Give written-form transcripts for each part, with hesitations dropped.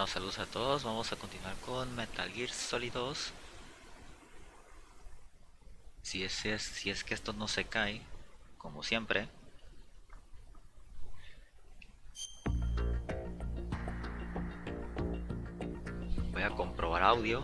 Bueno, saludos a todos. Vamos a continuar con Metal Gear Solid 2. Si es que esto no se cae, como siempre. Voy a comprobar audio.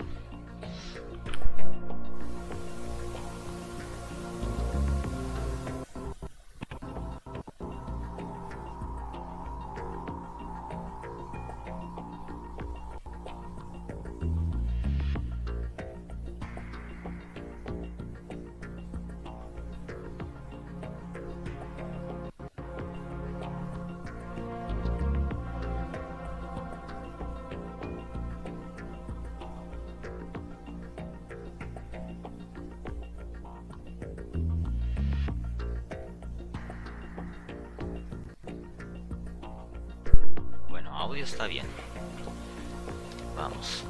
Bueno, audio está bien. Vamos.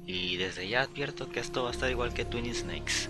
Y desde ya advierto que esto va a estar igual que Twin Snakes.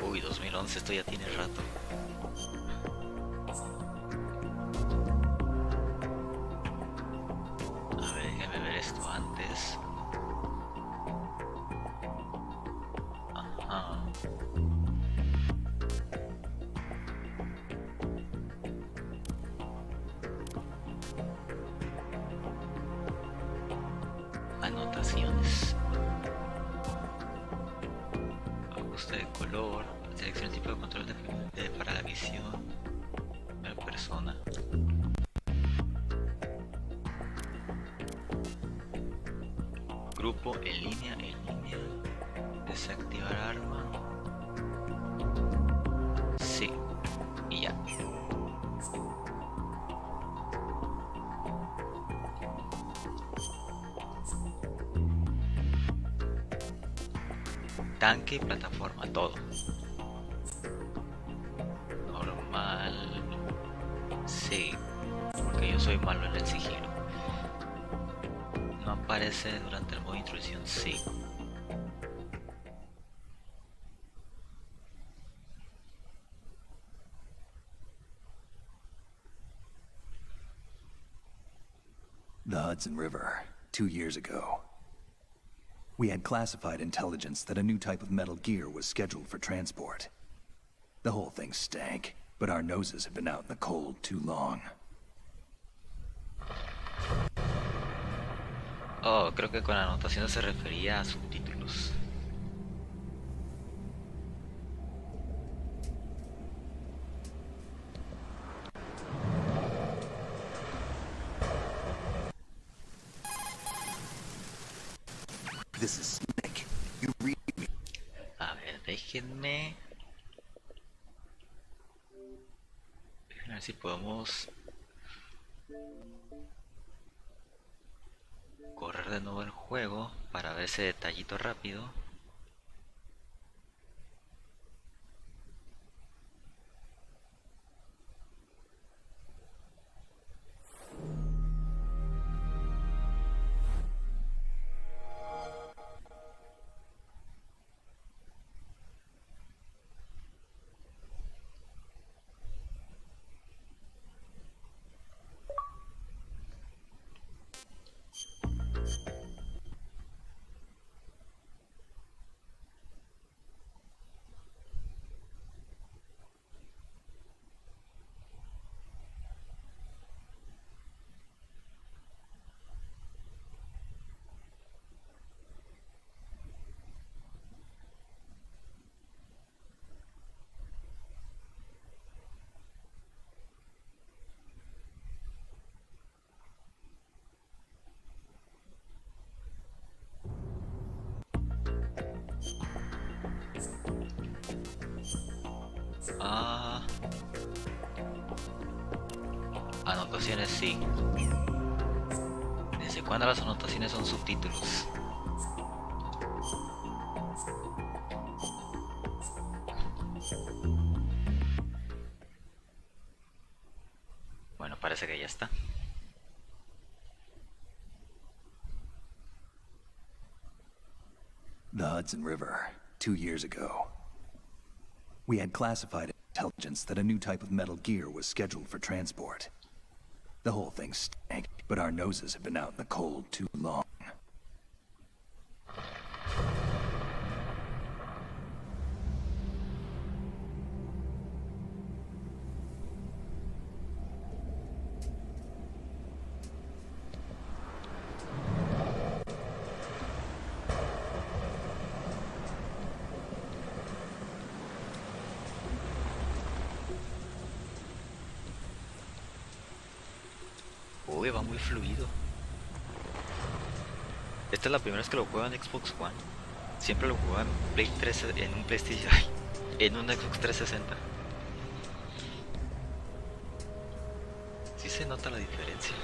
Uy, 2011, esto ya tiene rato. A ver, déjame ver esto antes. Ajá. anotaciones. Ajuste de color, selecciona el tipo de control para la visión de la persona. Grupo en línea, desactivar arma. Sí, y ya. Tanque y plataforma, todo. Normal. Sí, porque yo soy malo en el sigilo. No aparece durante el modo de introducción, sí. The Hudson River, 2 years ago. We had classified intelligence that a new type of metal gear was scheduled for transport. The whole thing stank, but our noses had been out in the cold too long. Oh, creo que con anotaciones se refería a subtítulos. This is Snake. You read me. A ver, déjenme ver si podemos correr de nuevo el juego para ver ese detallito rápido. Anotaciones sí. ¿Desde cuándo las anotaciones son subtítulos? Bueno, parece que ya está. The Hudson River, 2 years ago. We had classified intelligence that a new type of metal gear was scheduled for transport. The whole thing stank, but our noses had been out in the cold too long. Uy, va muy fluido. Esta es la primera vez que lo juego en Xbox One. Siempre lo jugaba en Play 3, en un PlayStation, en un Xbox 360. Sí se nota la diferencia.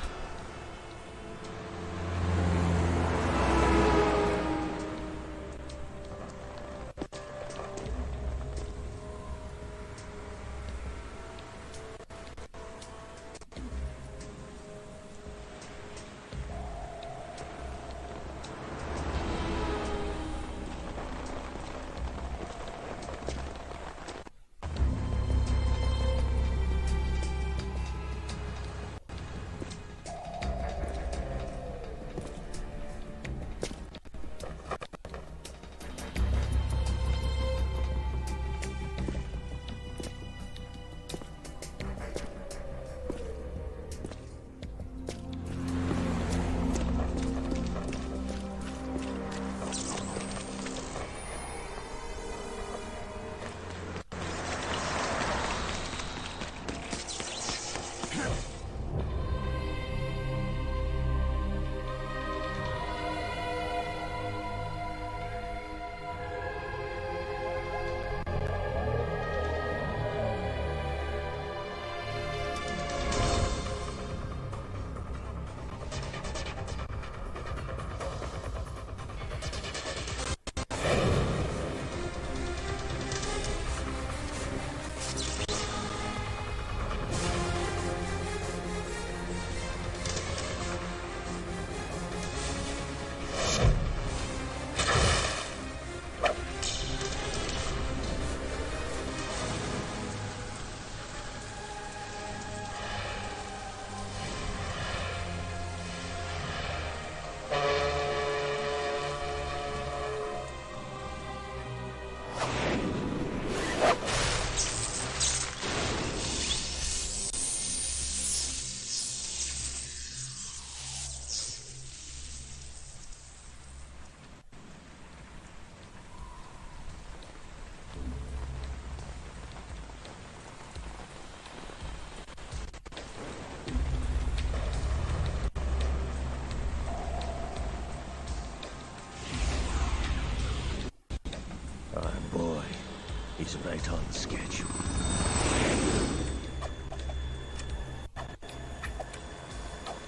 participate on schedule.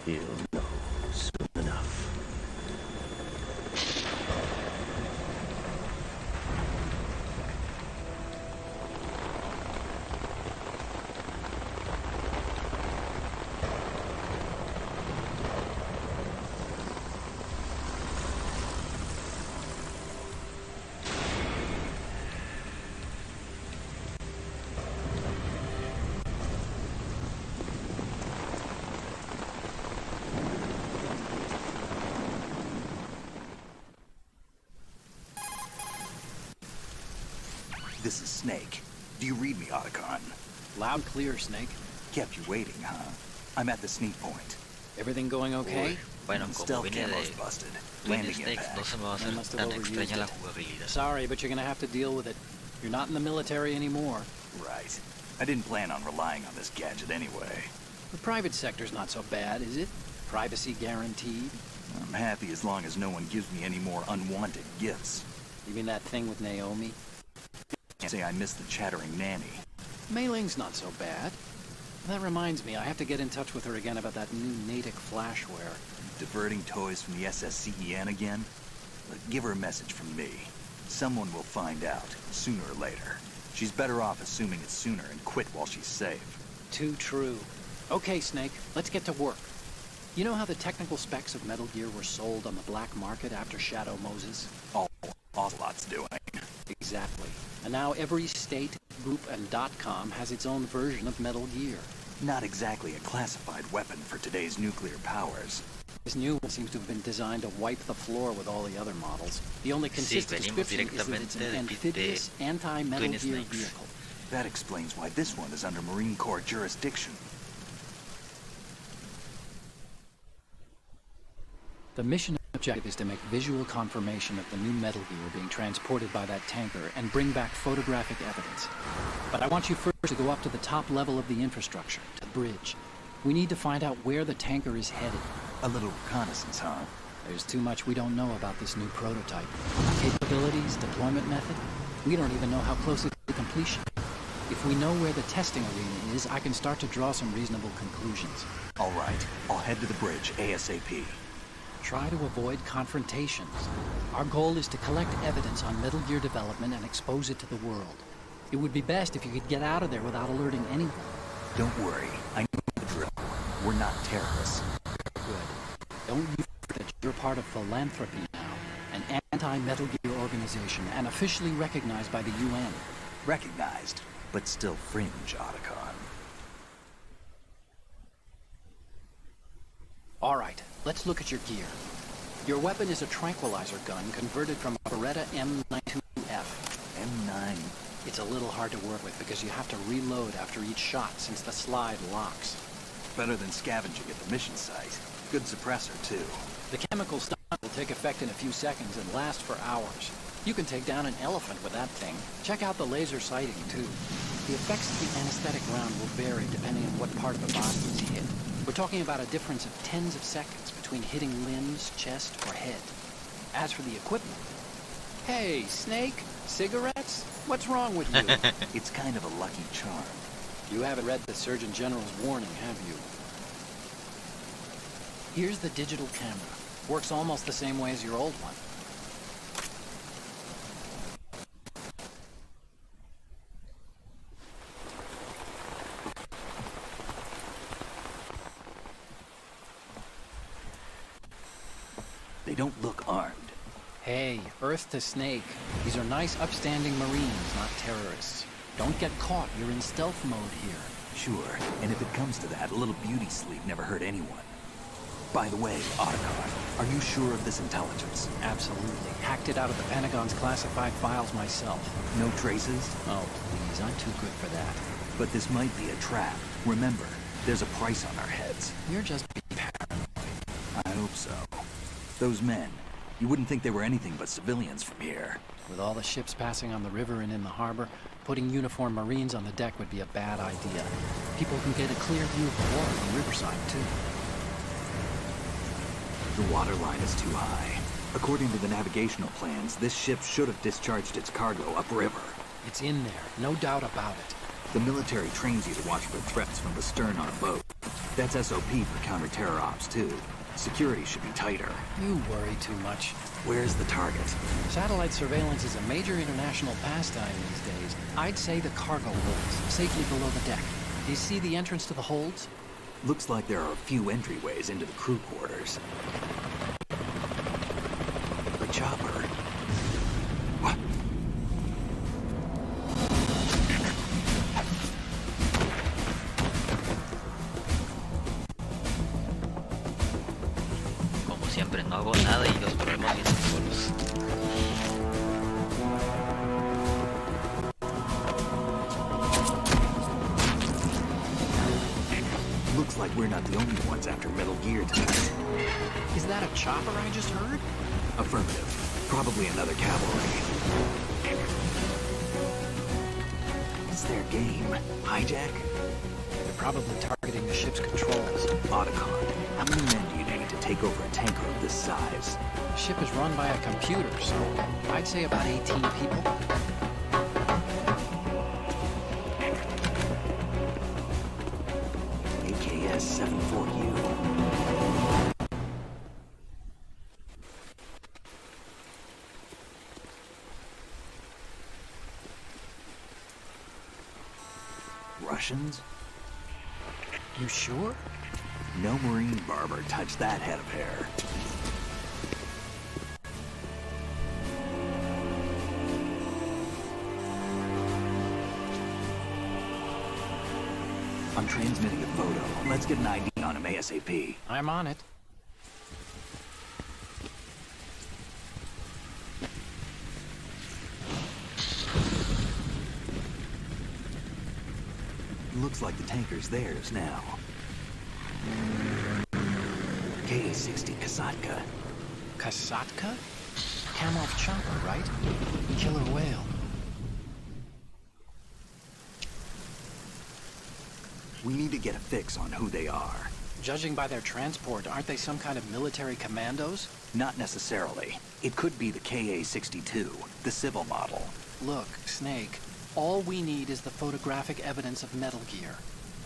He'll know soon enough. This is Snake. Do you read me, Otacon? Loud and clear, Snake. Kept you waiting, huh? I'm at the sneak point. Everything going okay? Uy, bueno, como Stealth vine camo's de busted. Twin Landing Snakes, no impact. se me va a I hacer must have tan overused extraña la it. jugabilidad. Sorry, but you're gonna have to deal with it. You're not in the military anymore. Right. I didn't plan on relying on this gadget anyway. The private sector's not so bad, is it? Privacy guaranteed. I'm happy as long as no one gives me any more unwanted gifts. You mean that thing with Naomi? Can't say I miss the chattering nanny. Mei Ling's not so bad. That reminds me, I have to get in touch with her again about that new Natick flashware. Diverting toys from the SSCEN again? But give her a message from me. Someone will find out, sooner or later. She's better off assuming it's sooner and quit while she's safe. Too true. Okay, Snake, let's get to work. You know how the technical specs of Metal Gear were sold on the black market after Shadow Moses? All Ocelot's doing. Exactly. And now every state, group, and .com has its own version of Metal Gear. Not exactly a classified weapon for today's nuclear powers. This new one seems to have been designed to wipe the floor with all the other models. The only consistent venimos description is that it's an directamente amphibious anti-Metal Twin Gear Snakes. vehicle. That explains why this one is under Marine Corps jurisdiction. The mission objective is to make visual confirmation of the new Metal Gear being transported by that tanker and bring back photographic evidence. But I want you first to go up to the top level of the infrastructure, to the bridge. We need to find out where the tanker is headed. A little reconnaissance, huh? There's too much we don't know about this new prototype. Capabilities, deployment method. We don't even know how close it is to completion. If we know where the testing arena is, I can start to draw some reasonable conclusions. All right, I'll head to the bridge ASAP. Try to avoid confrontations. Our goal is to collect evidence on Metal Gear development and expose it to the world. It would be best if you could get out of there without alerting anyone. Don't worry, I know the drill. We're not terrorists. Good. Don't you forget that you're part of philanthropy now, an anti-Metal Gear organization and officially recognized by the UN. Recognized, but still fringe, Otacon. All right, let's look at your gear. Your weapon is a tranquilizer gun converted from a Beretta M92F. M9. It's a little hard to work with because you have to reload after each shot since the slide locks. Better than scavenging at the mission site. Good suppressor, too. The chemical stunt will take effect in a few seconds and last for hours. You can take down an elephant with that thing. Check out the laser sighting, too. The effects of the anesthetic round will vary depending on what part of the body is hit. We're talking about a difference of tens of seconds between hitting limbs, chest, or head. As for the equipment... Hey, Snake, cigarettes? What's wrong with you? It's kind of a lucky charm. You haven't read the Surgeon General's warning, have you? Here's the digital camera. Works almost the same way as your old one. They don't look armed. Hey, Earth to Snake. These are nice, upstanding Marines, not terrorists. Don't get caught. You're in stealth mode here. Sure, and if it comes to that, a little beauty sleep never hurt anyone. By the way, Otacon, are you sure of this intelligence? Absolutely. Hacked it out of the Pentagon's classified files myself. No traces? Oh, please. I'm too good for that. But this might be a trap. Remember, there's a price on our heads. You're just being paranoid. I hope so. Those men, you wouldn't think they were anything but civilians from here. With all the ships passing on the river and in the harbor, putting uniformed Marines on the deck would be a bad idea. People can get a clear view of the water from Riverside, too. The water line is too high. According to the navigational plans, this ship should have discharged its cargo upriver. It's in there, no doubt about it. The military trains you to watch for threats from the stern on a boat. That's SOP for counter-terror ops, too. Security should be tighter. You worry too much. Where's the target? Satellite surveillance is a major international pastime these days. I'd say the cargo holds, safely below the deck. Do you see the entrance to the holds? Looks like there are a few entryways into the crew quarters. The chopper. What? Como siempre, no hago nada y los problemas vienen solos. Looks like we're not the only ones after Metal Gear tonight. Is that a chopper I just heard? Affirmative. Probably another cavalry. It's their game. Hijack? They're probably targeting the ship's controls. Otacon. How many men do you need to take over a tanker of this size? The ship is run by a computer, so I'd say about 18 people. AKS 74U. Russians? You sure? No Marine barber touched that head of hair. I'm transmitting a photo. Let's get an ID on him ASAP. I'm on it. Looks like the tanker's theirs now. Ka-60 Kasatka. Kasatka? Kamov chopper, right? Killer whale. We need to get a fix on who they are. Judging by their transport, aren't they some kind of military commandos? Not necessarily. It could be the Ka-62, the civil model. Look, Snake, all we need is the photographic evidence of Metal Gear.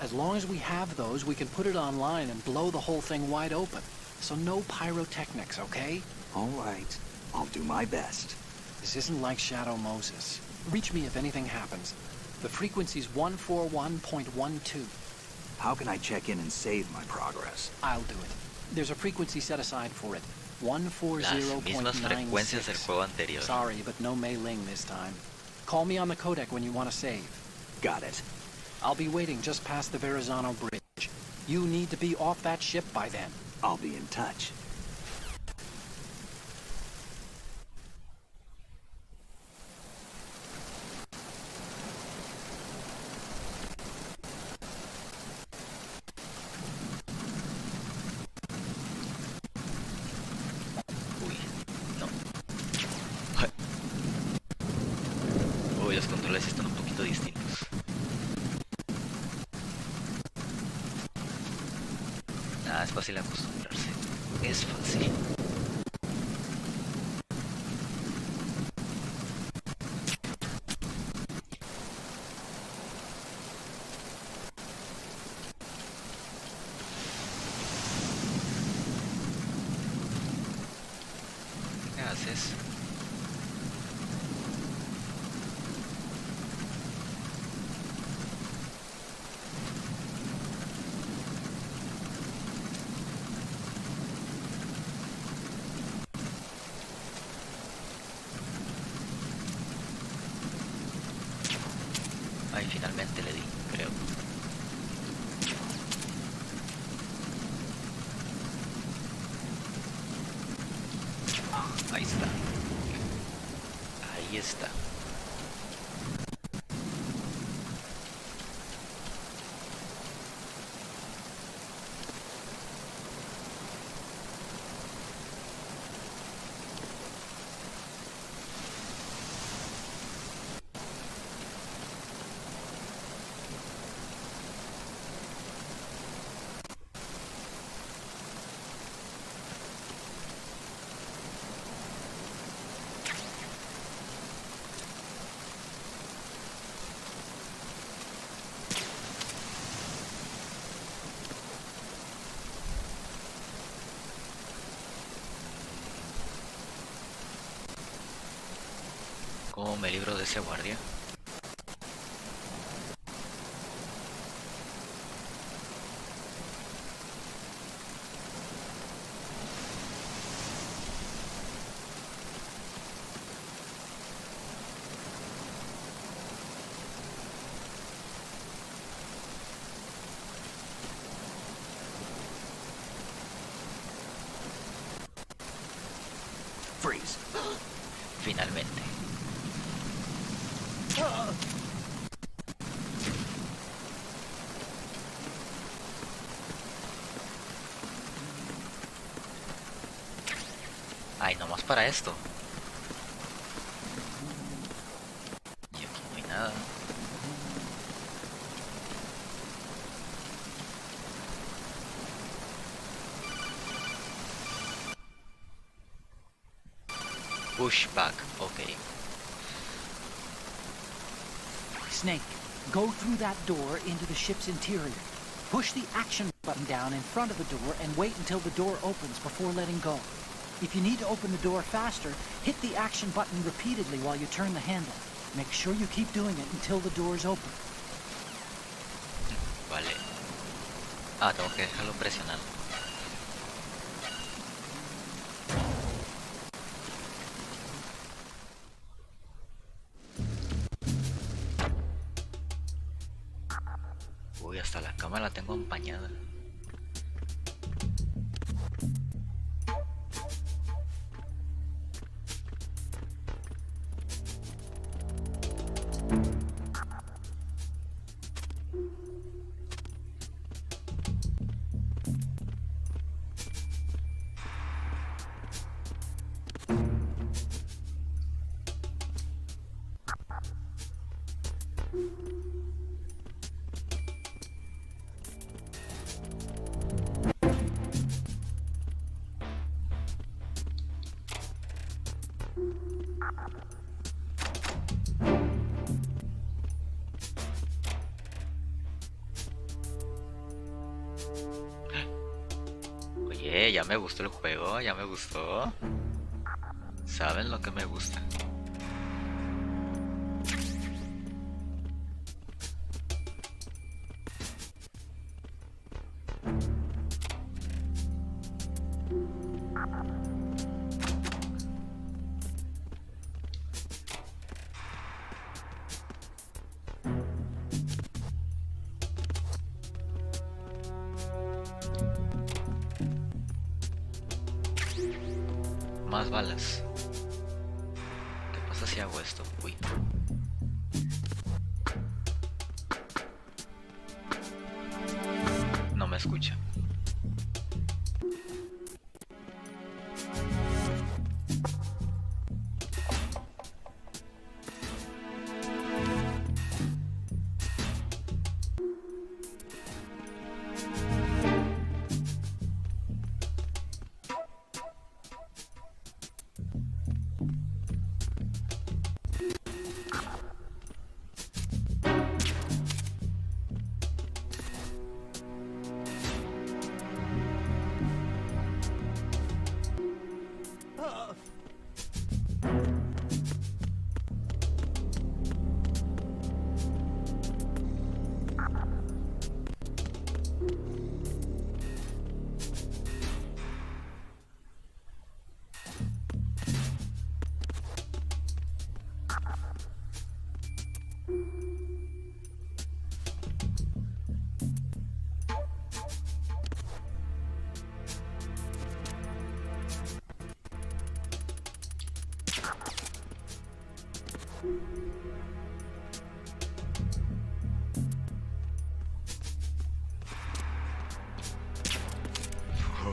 As long as we have those, we can put it online and blow the whole thing wide open. So no pyrotechnics, okay? All right. I'll do my best. This isn't like Shadow Moses. Reach me if anything happens. The frequency's 141.12. How can I check in and save my progress? I'll do it. There's a frequency set aside for it. Las mismas frecuencias del 140.96. juego anterior. Sorry, but no Mei Ling this time. Call me on the codec when you want to save. Got it. I'll be waiting just past the Verrazano Bridge. You need to be off that ship by then. I'll be in touch. Uy, no. Uy, los controles están un poquito distintos. Nada, es fácil acostumbrarse. Es fácil. ¿Qué haces? Ahí finalmente le di, creo. Ahí está. Ahí está. ¿Cómo me libro de ese guardia? Freeze. Finalmente. Ay, nomás para esto. Y aquí no hay nada. Pushback, ok. Snake, go through that door into the ship's interior. Push the action button down in front of the door and wait until the door opens before letting go. If you need to open the door faster, hit the action button repeatedly while you turn the handle. Make sure you keep doing it until the door's open. Vale. Ah, tengo que dejarlo presionado. Uy, hasta la cama la tengo empañada. Oye, ya me gustó el juego, ya me gustó. ¿Saben lo que me gusta? Más balas. ¿Qué pasa si hago esto? Uy. No me escucha.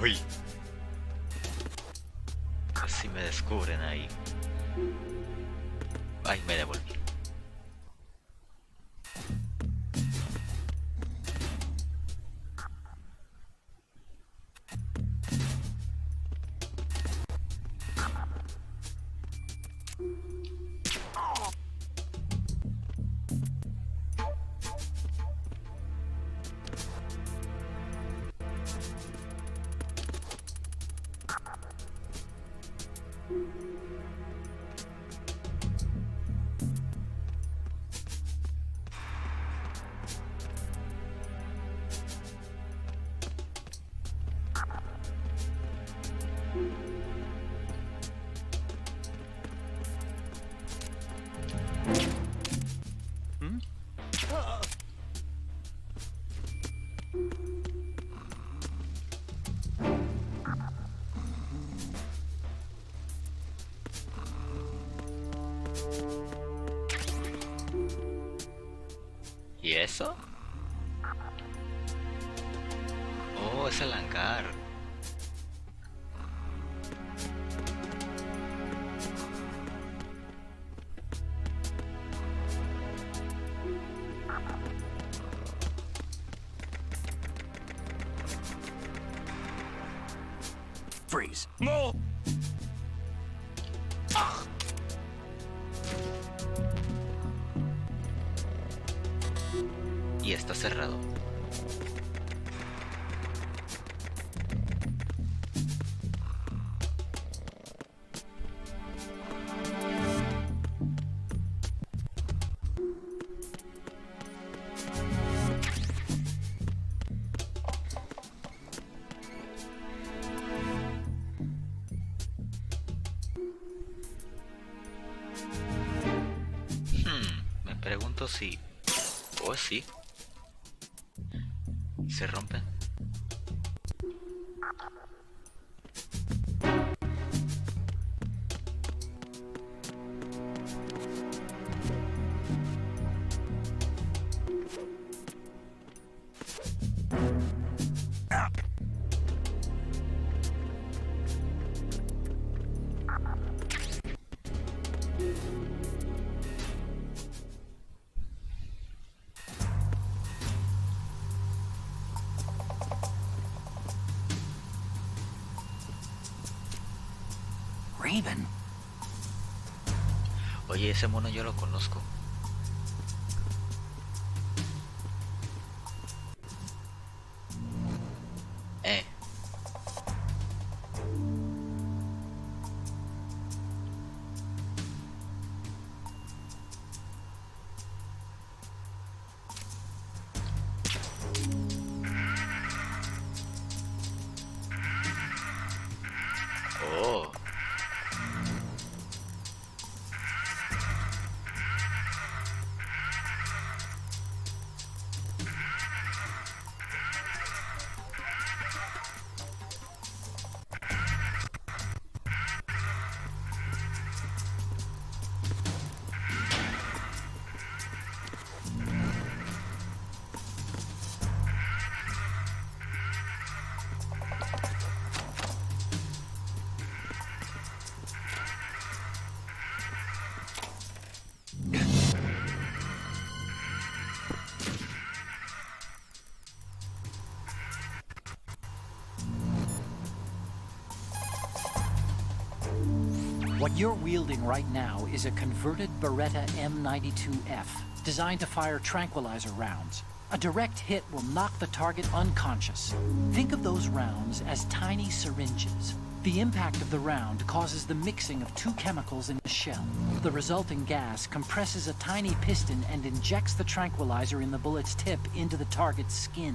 Uy. Casi me descubren ahí. Ay, me devolví. ¿Y eso? Oh, es el hangar. Freeze. No! Y está cerrado. Me pregunto si... Oh, sí. Se rompen. Raven. Oye, ese mono yo lo conozco. Eh. Oh. What you're wielding right now is a converted Beretta M92F, designed to fire tranquilizer rounds. A direct hit will knock the target unconscious. Think of those rounds as tiny syringes. The impact of the round causes the mixing of two chemicals in the shell. The resulting gas compresses a tiny piston and injects the tranquilizer in the bullet's tip into the target's skin.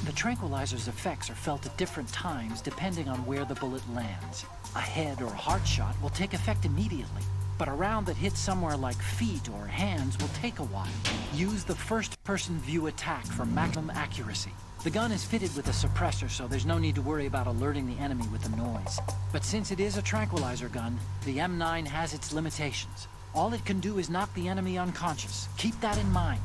The tranquilizer's effects are felt at different times depending on where the bullet lands. A head or heart shot will take effect immediately, but a round that hits somewhere like feet or hands will take a while. Use the first-person view attack for maximum accuracy. The gun is fitted with a suppressor, so there's no need to worry about alerting the enemy with the noise. But since it is a tranquilizer gun, the M9 has its limitations. All it can do is knock the enemy unconscious. Keep that in mind.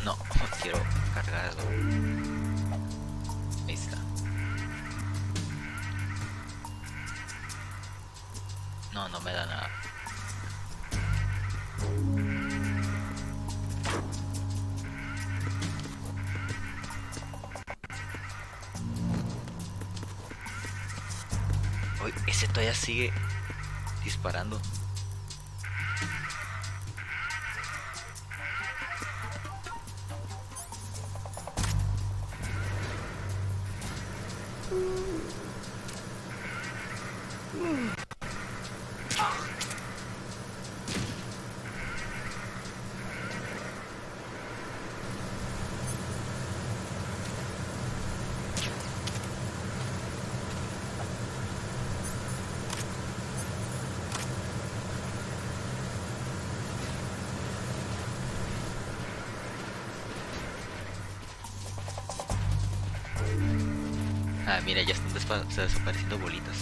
No, quiero cargarlo. Ahí está. No, no me da nada. Uy, ese todavía sigue disparando. Ah, mira, ya están desapareciendo bolitas.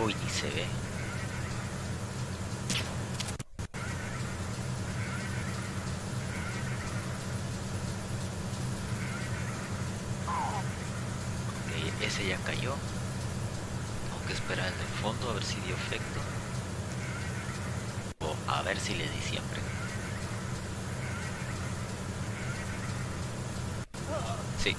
Uy, ni se ve. Ok, ese ya cayó. Tengo que esperar en el fondo a ver si dio efecto. O a ver si le di siempre. Sí.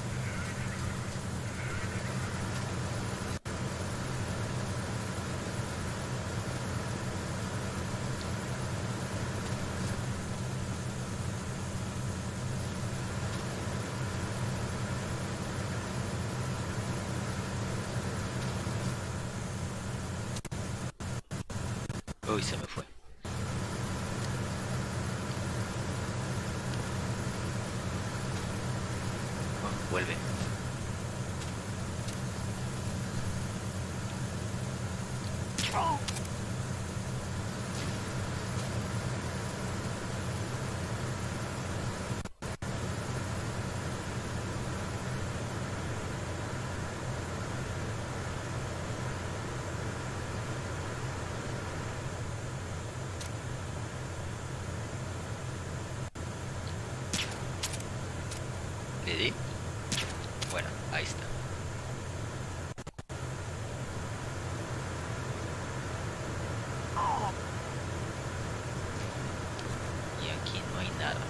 Uy, se me fue. Oh, vuelve. ¿Le di? Bueno, ahí está. Y aquí no hay nada.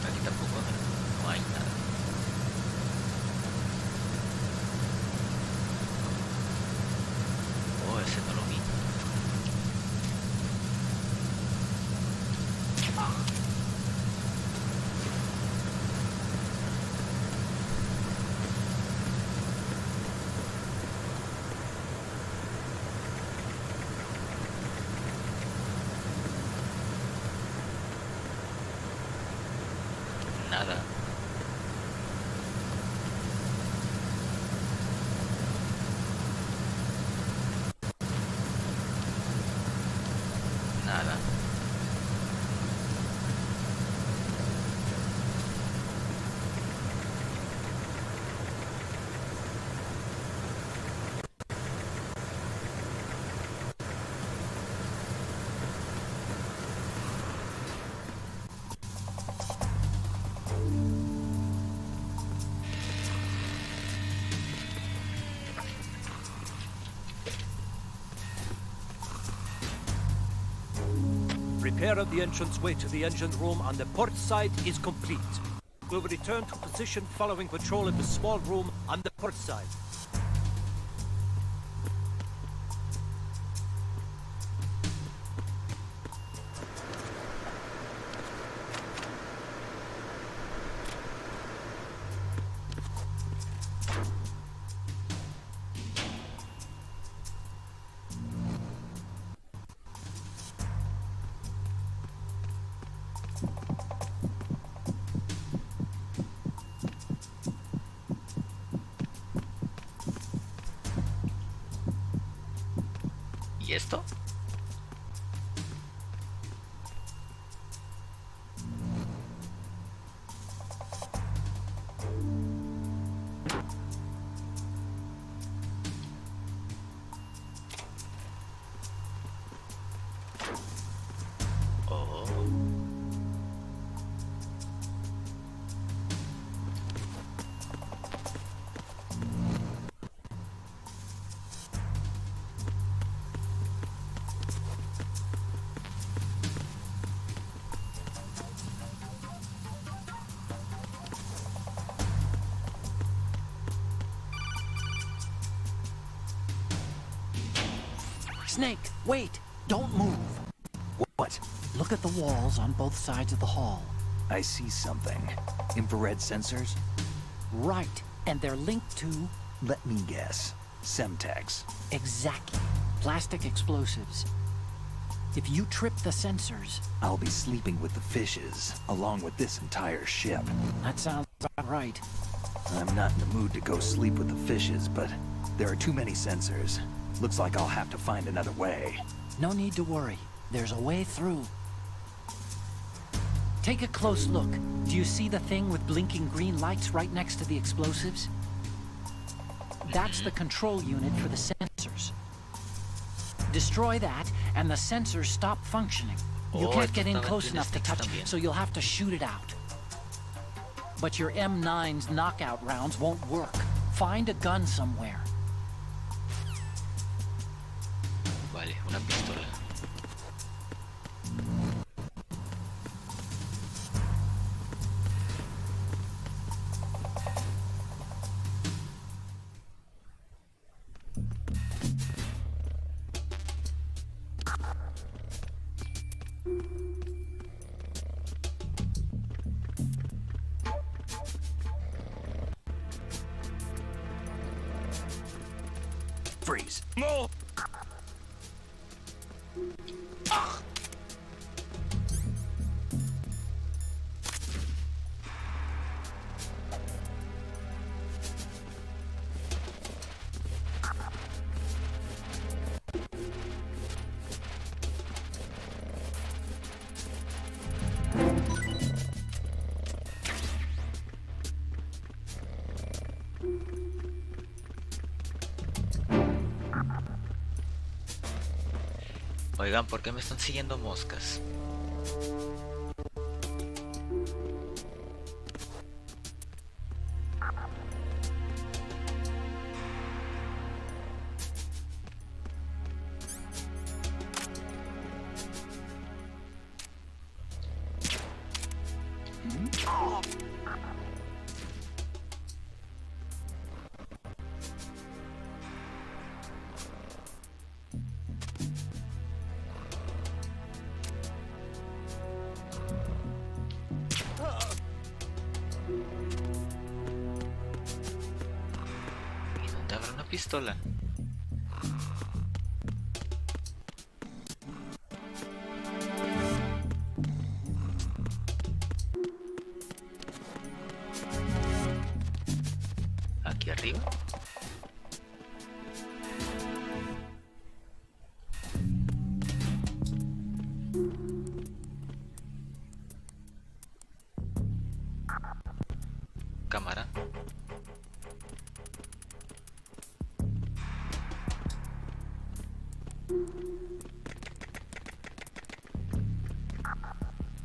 Aquí tampoco no hay nada. Oh, ese no lo vi. Nada. Nada. Repair of the entranceway to the engine room on the port side is complete. We'll return to position following patrol of the small room on the port side. ¿Y esto? Snake, wait! Don't move. What? Look at the walls on both sides of the hall. I see something. Infrared sensors? Right, and they're linked to... Let me guess. Semtex. Exactly. Plastic explosives. If you trip the sensors... I'll be sleeping with the fishes, along with this entire ship. That sounds about right. I'm not in the mood to go sleep with the fishes, but there are too many sensors. Looks like I'll have to find another way. No need to worry. There's a way through. Take a close look. Do you see the thing with blinking green lights right next to the explosives? That's the control unit for the sensors. Destroy that, and the sensors stop functioning. You can't get in close enough to touch it, so you'll have to shoot it out. But your M9's knockout rounds won't work. Find a gun somewhere. Vale, una pistola. Freeze. No! Oigan, ¿por qué me están siguiendo moscas? ¿Y dónde habrá una pistola? ¿Aquí arriba? Cámara.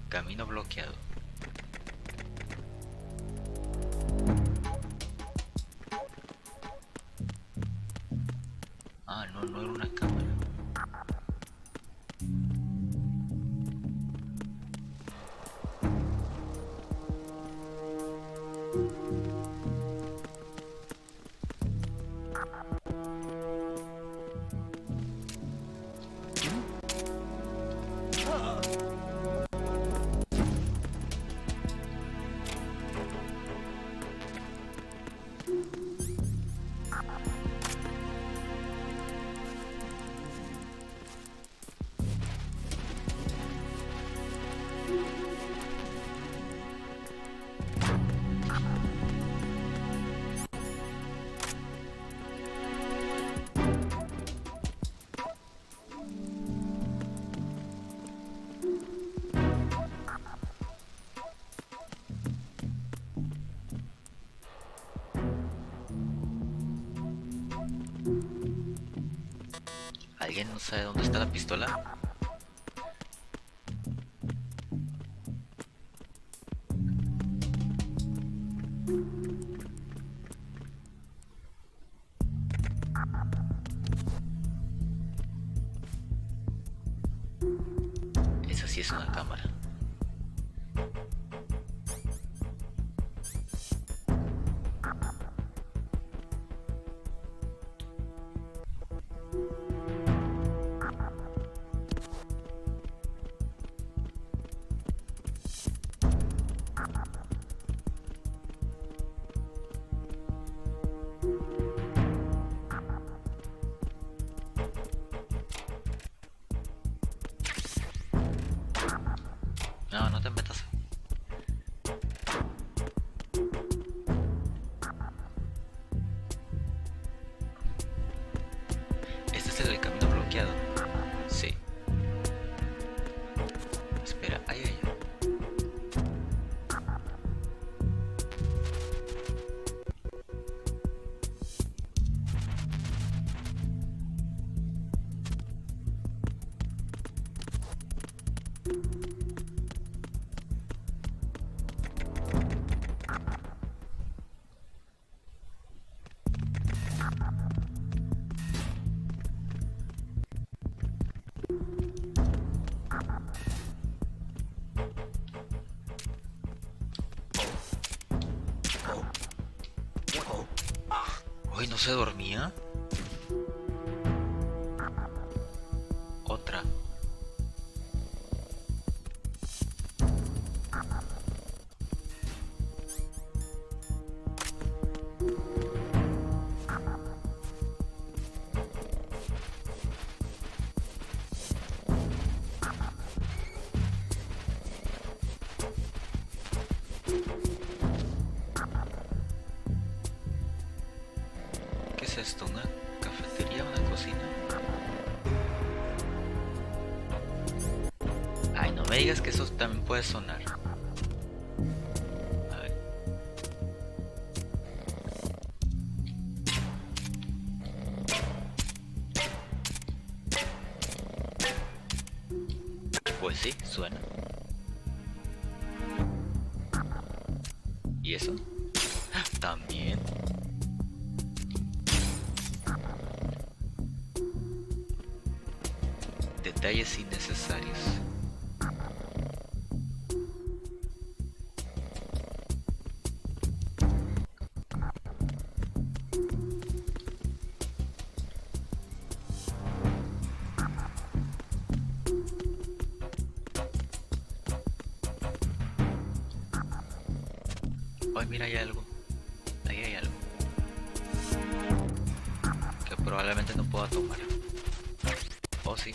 Camino bloqueado. Ah, no, no era una cámara. ¿Alguien no sabe dónde está la pistola? Esa sí es una cámara. Hoy no se dormía. Otra. ¿Qué es esto? ¿Una cafetería? ¿Una cocina? Ay, no me digas que eso también puede sonar. A ver. Pues sí, suena. ¿Y eso? También. Detalles innecesarios. Ay, mira, hay algo. Ahí hay algo. Que probablemente no pueda tomar. Oh, sí.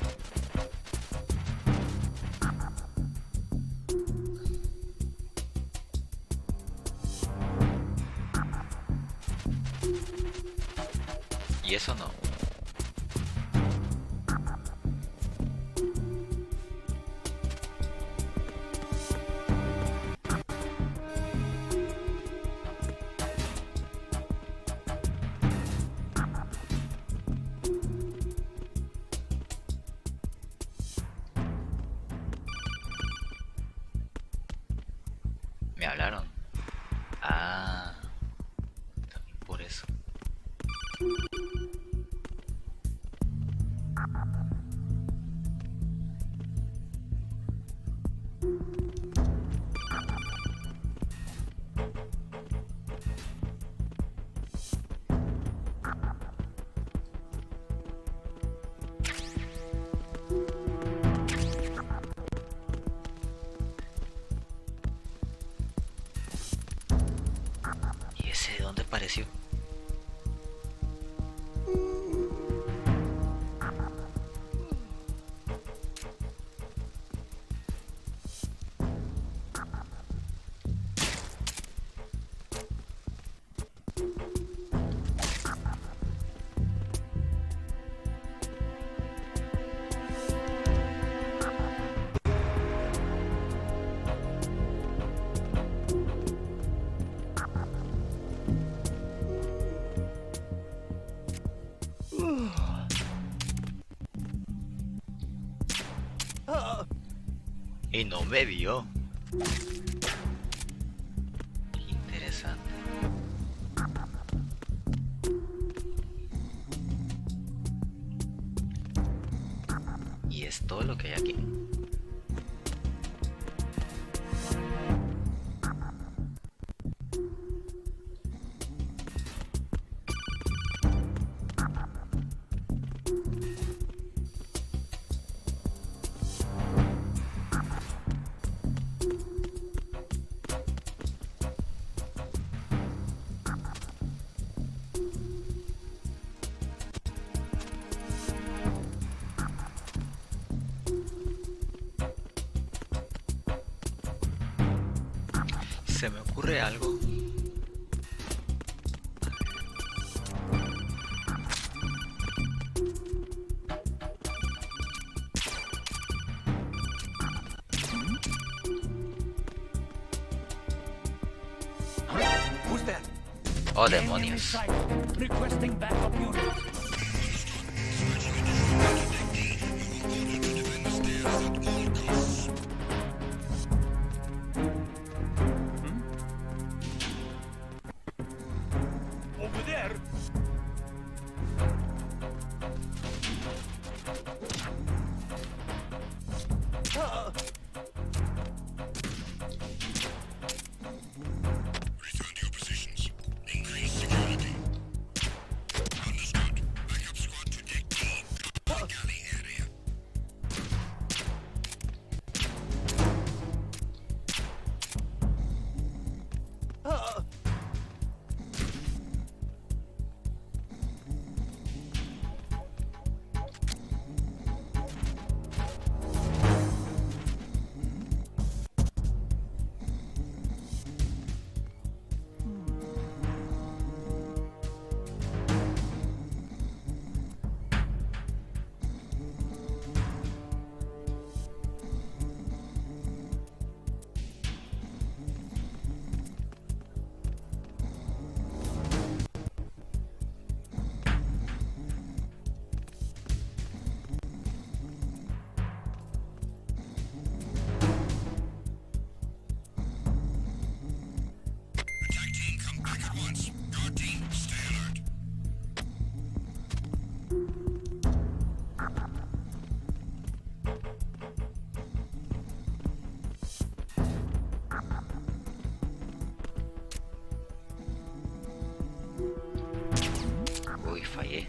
Y eso no. Me hablaron. Ah, también por eso. ¿Y ese de dónde apareció? Y no me vio. Interesante. Y es todo lo que hay aquí. Se me ocurre algo. Who's there? Oh, demonios. Requesting backup unit. Over there. Return to your positions. Increase security. fallé.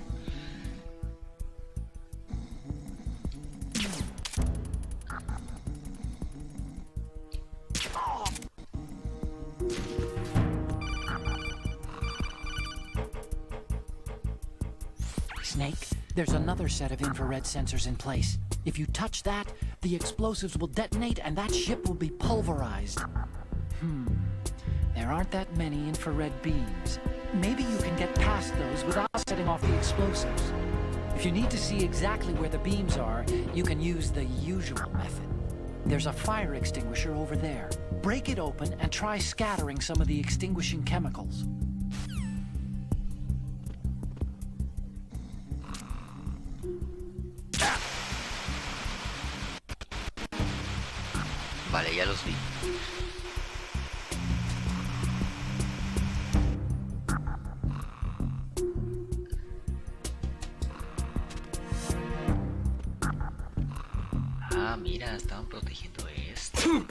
Snake, there's another set of infrared sensors in place. If you touch that, the explosives will detonate and that ship will be pulverized. There aren't that many infrared beams. Maybe you can get past those without setting off the explosives. If you need to see exactly where the beams are, you can use the usual method. There's a fire extinguisher over there. Break it open and try scattering some of the extinguishing chemicals. Vale, ya los vi. Ah, mira, estaban protegiendo esto.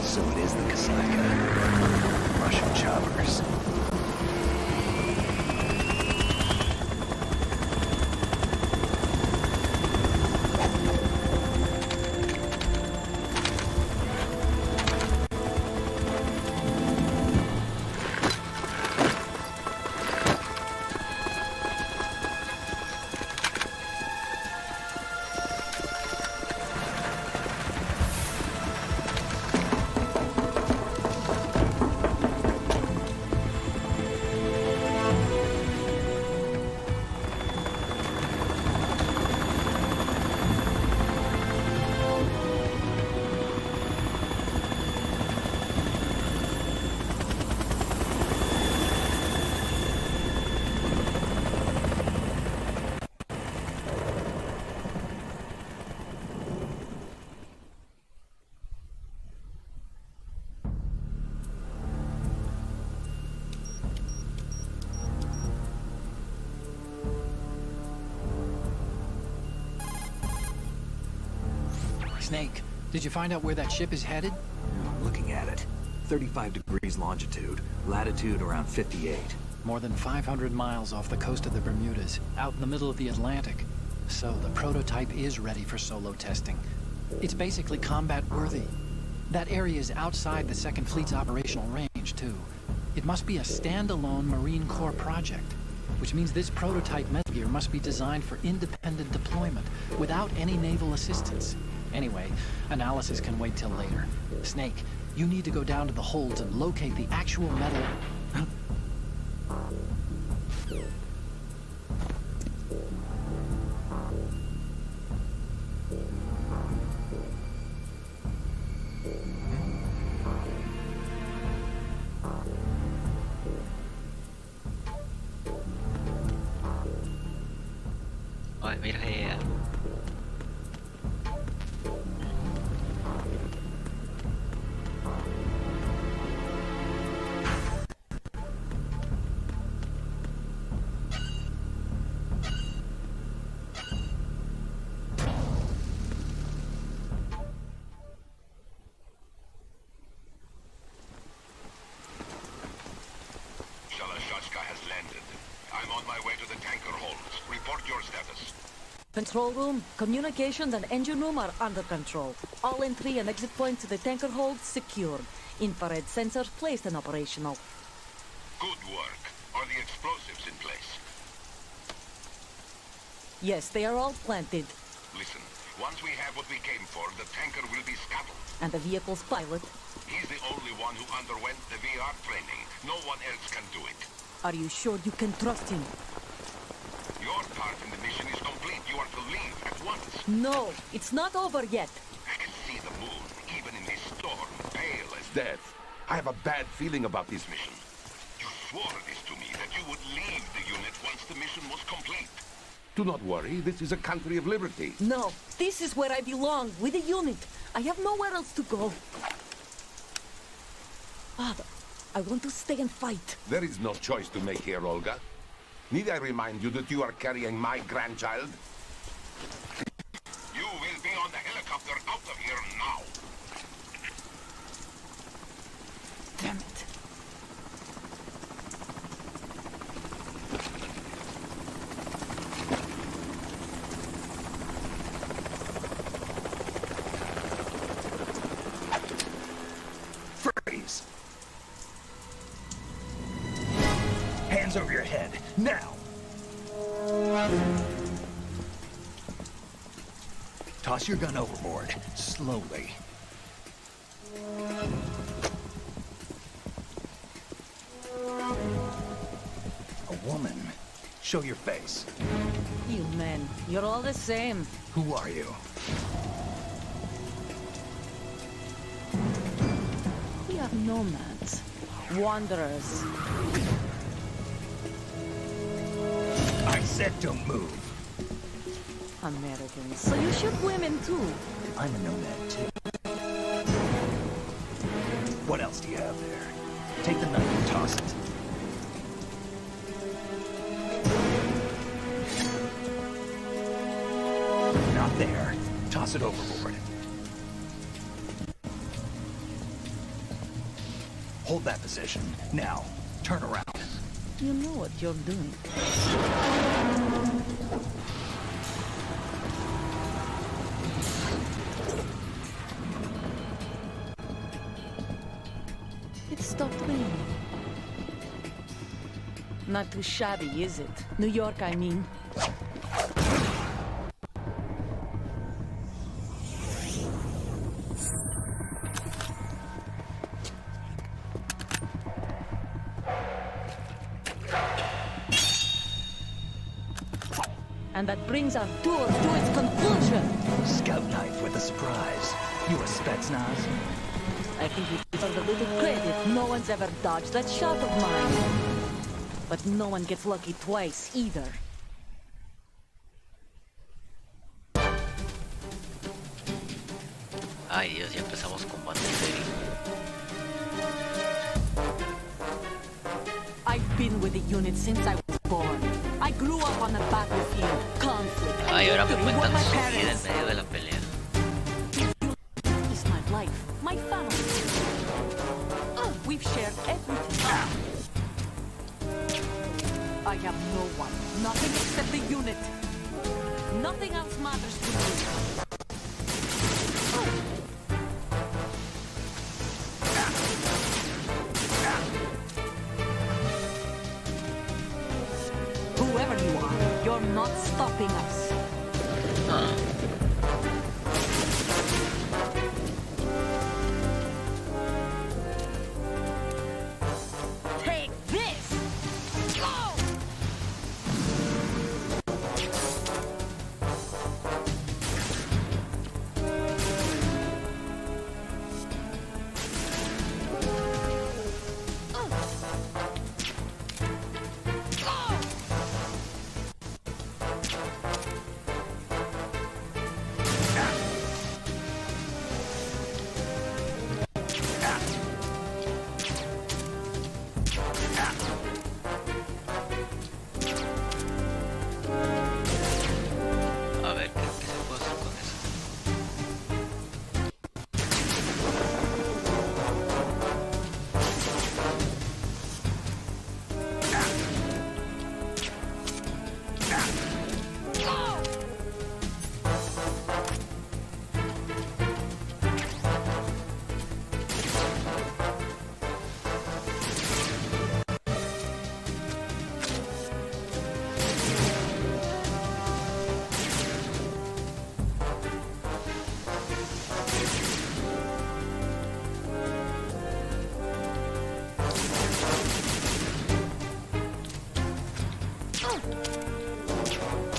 So it is the Kasaka. Russian choppers. Snake, did you find out where that ship is headed? I'm looking at it. 35 degrees longitude, latitude around 58. More than 500 miles off the coast of the Bermudas, out in the middle of the Atlantic. So the prototype is ready for solo testing. It's basically combat worthy. That area is outside the Second Fleet's operational range, too. It must be a standalone Marine Corps project, which means this prototype metal gear must be designed for independent deployment, without any naval assistance. Anyway, analysis can wait till later. Snake, you need to go down to the holds and locate the actual metal... Ay, mira allá. has landed. I'm on my way to the tanker holds. Report your status. Control room, communications and engine room are under control. All entry and exit points to the tanker hold secured. Infrared sensors placed and operational. Good work. Are the explosives in place? Yes, they are all planted. Listen, once we have what we came for, the tanker will be scuttled. And the vehicle's pilot? He's the only one who underwent the VR training. No one else can do it. Are you sure you can trust him? Your part in the mission is complete. You are to leave at once. No, it's not over yet. I can see the moon, even in this storm, pale as death. I have a bad feeling about this mission. You swore this to me, that you would leave the unit once the mission was complete. Do not worry, this is a country of liberty. No, this is where I belong, with the unit. I have nowhere else to go. Father, I want to stay and fight. There is no choice to make here, Olga. Need I remind you that you are carrying my grandchild? You will be on the helicopter out of here now. Damn it. Freeze! Hands over your head, now! Toss your gun overboard, slowly. A woman. Show your face. You men, you're all the same. Who are you? We are nomads. Wanderers. I said don't move. Americans. So you shoot women too. I'm a nomad too. What else do you have there? Take the knife and toss it. Not there. Toss it overboard. Hold that position. Now, turn around. You know what you're doing. It stopped raining. Not too shabby, is it? New York, I mean. And that brings our tour to its conclusion. Scout knife with a surprise. You a Spetsnaz? I think we deserve a little credit. No one's ever dodged that shot of mine. But no one gets lucky twice, either. Ay Dios, ya empezamos combate serio. I've been with the unit since I was born. I grew up on the battlefield, conflict, and Ay, ahora me victory were cuentan my su vida en parents. medio de la pelea. It's my life, my family. We've shared everything. I have no one, nothing except the unit. Nothing else matters to me. Whoever you are, you're not stopping us. Take this! Go! A ver, ¿qué se puede hacer con eso?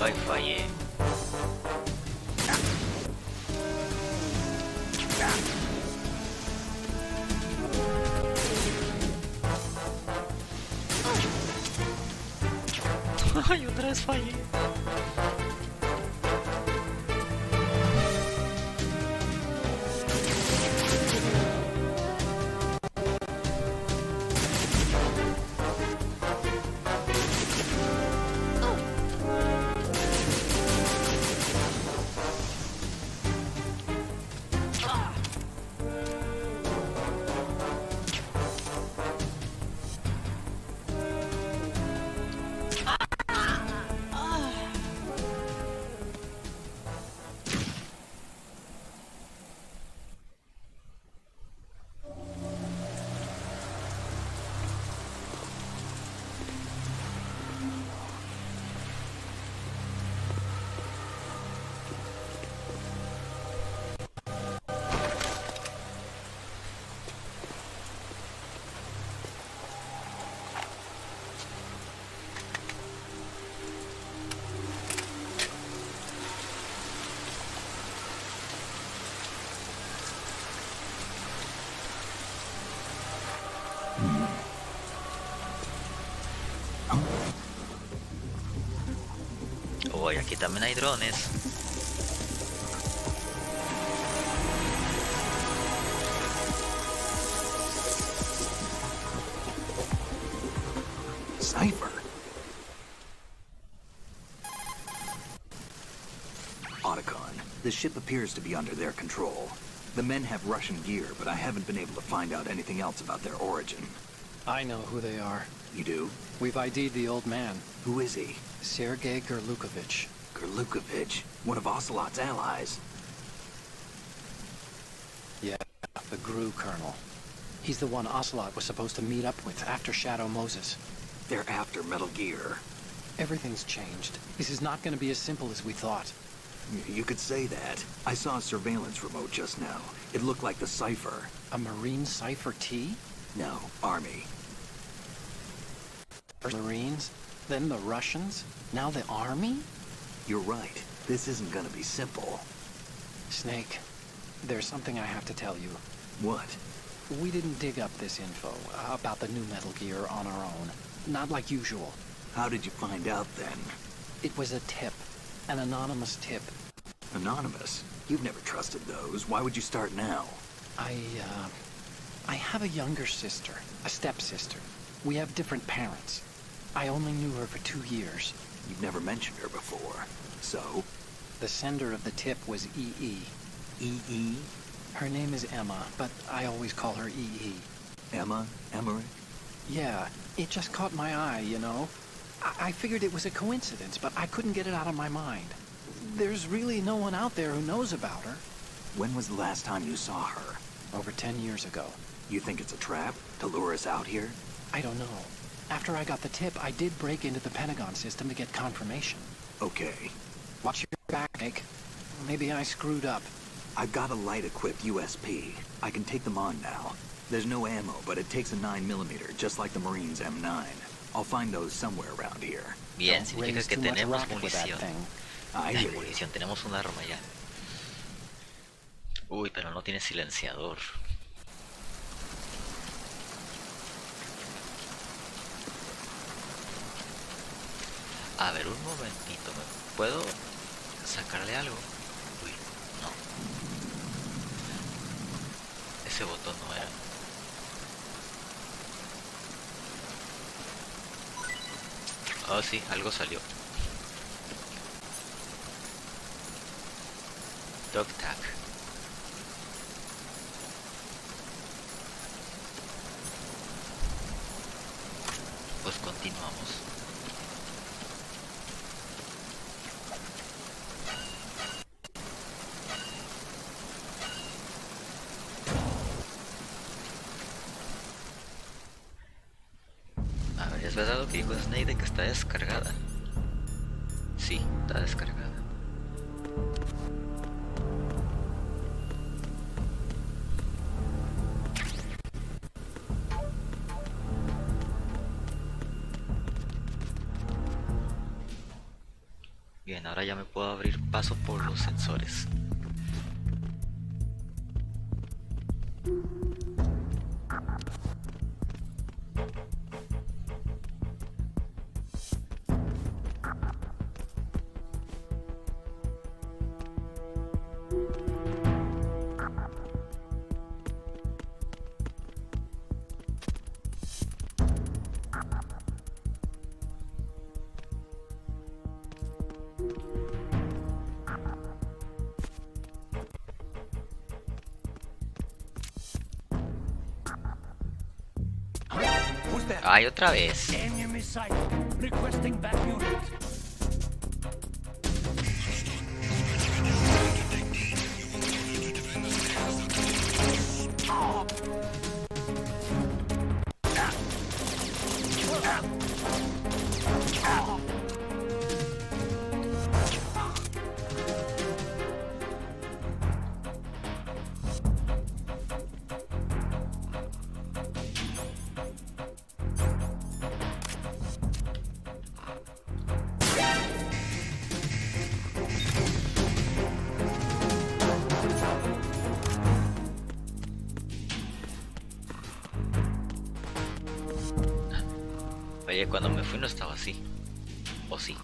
Ay, fallé. Ay, otra vez fallé. Uy, aquí también hay drones. Cipher. Otacon, the ship appears to be under their control. The men have Russian gear, but I haven't been able to find out anything else about their origin. I know who they are. You do? We've ID'd the old man, Who is he? Sergei Gerlukovich. Gerlukovich, one of Ocelot's allies. Yeah, the GRU colonel. He's the one Ocelot was supposed to meet up with after Shadow Moses. They're after Metal Gear. Everything's changed. This is not going to be as simple as we thought. You could say that. I saw a surveillance remote just now. It looked like the Cipher. A Marine Cipher T? No, Army. First Marines, then the Russians, now the Army? You're right. This isn't gonna be simple. Snake, there's something I have to tell you. What? We didn't dig up this info about the new Metal Gear on our own. Not like usual. How did you find out then? It was a tip. An anonymous tip. Anonymous? You've never trusted those. Why would you start now? I have a younger sister, a stepsister. We have different parents. I only knew her for 2 years. You've never mentioned her before. So? The sender of the tip was EE. E.E.? Her name is Emma, but I always call her EE. Emma? Emmerich? Yeah, it just caught my eye, you know? I figured it was a coincidence, but I couldn't get it out of my mind. There's really no one out there who knows about her. When was the last time you saw her? Over 10 years ago. You think it's a trap? To lure us out here? I don't know. After I got the tip, I did break into the Pentagon system to get confirmation. Okay. Watch your back, Nick. Maybe I screwed up. I've got a light-equipped USP. I can take them on now. There's no ammo, but it takes a 9mm, just like the Marines' M9. I'll find those somewhere around here. Bien, Don't significa raise que too much tenemos rocket with that munición. thing. I Hay hear you. munición, tenemos un arma ya. Uy, pero no tiene silenciador. A ver, un momentito, ¿puedo sacarle algo? Uy, no. Ese botón no era. Oh, sí, algo salió. Dog tag. Pues continuamos. A ver, ¿es verdad lo que dijo Snake de que está descargada? Sí, está descargada. Bien, ahora ya me puedo abrir paso por los sensores. Ay, otra vez. Enemy sight. Requesting back unit. Cuando me fui no estaba así. ¿O sí?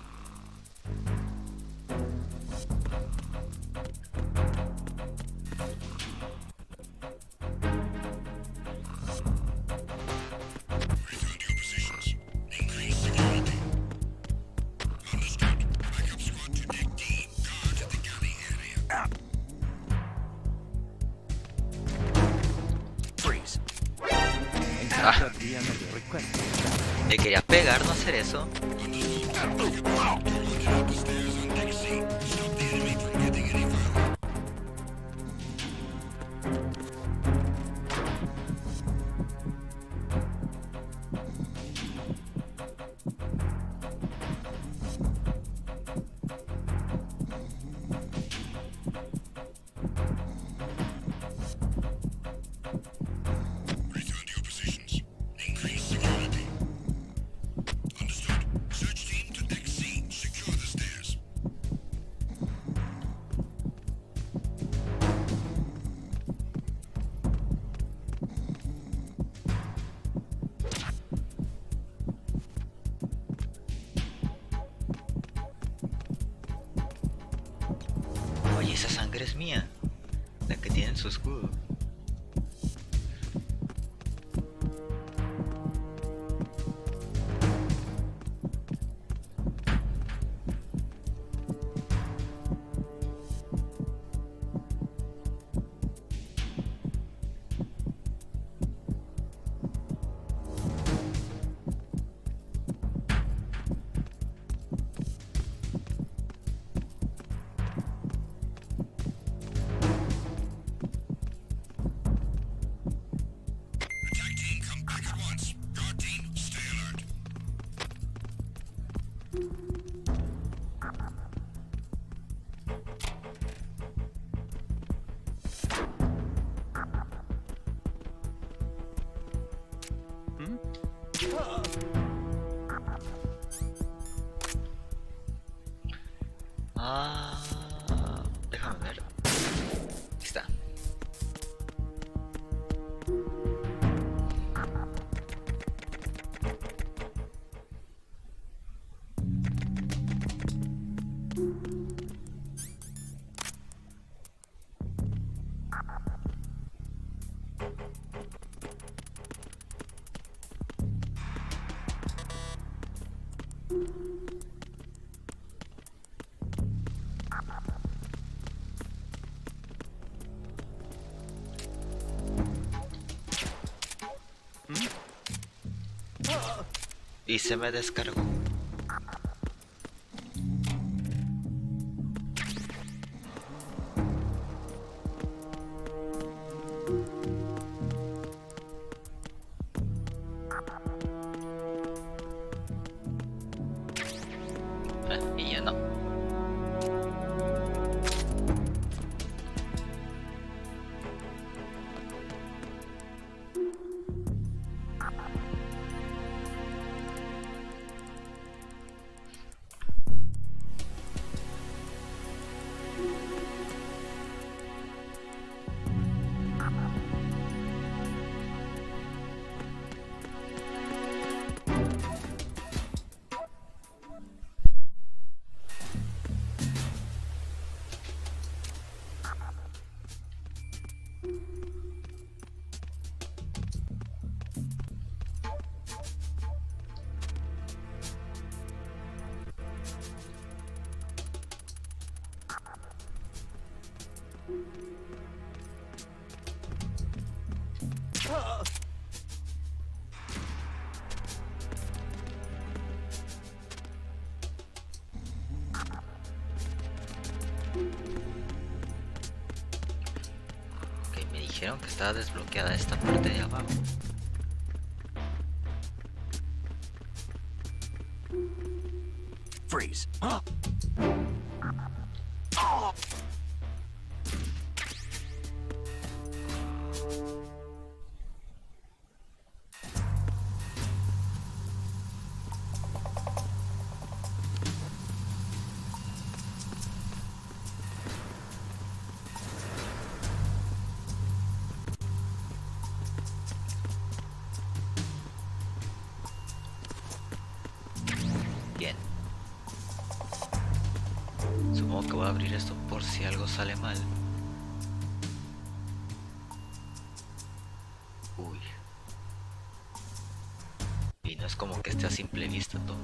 Le quería pegar, no hacer eso. Oye, esa sangre es mía. La que tiene en su escudo. Déjame ver. Aquí está. Y se me descargó. Y ya no. Ok, me dijeron que estaba desbloqueada esta parte de abajo. Freeze. modo que voy a abrir esto por si algo sale mal. Uy. Y no es como que esté a simple vista todo.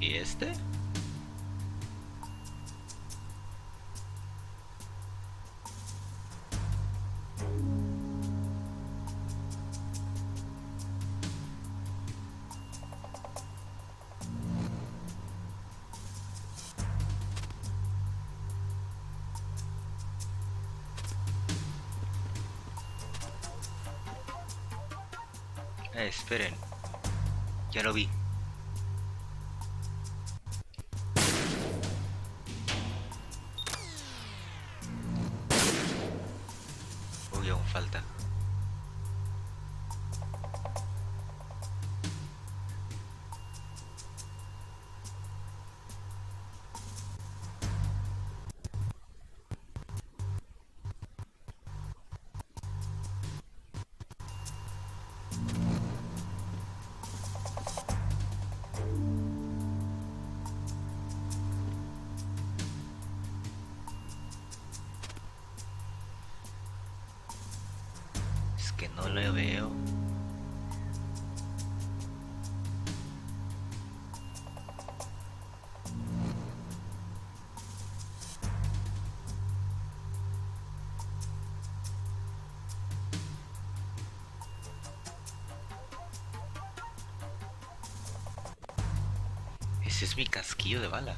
¿Y este? Esperen. Ya lo vi. Uy, aún falta. Es que no lo veo. Ese es mi casquillo de bala.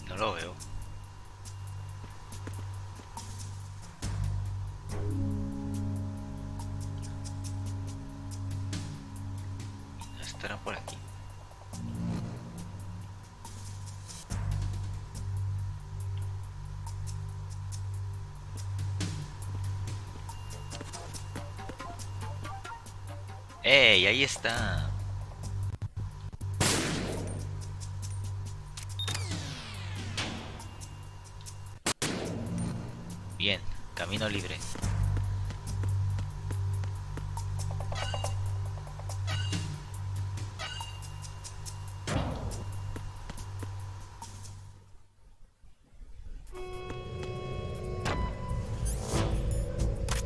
No lo veo. Estará por aquí. ¡Ey! Ahí está. Bien, camino libre.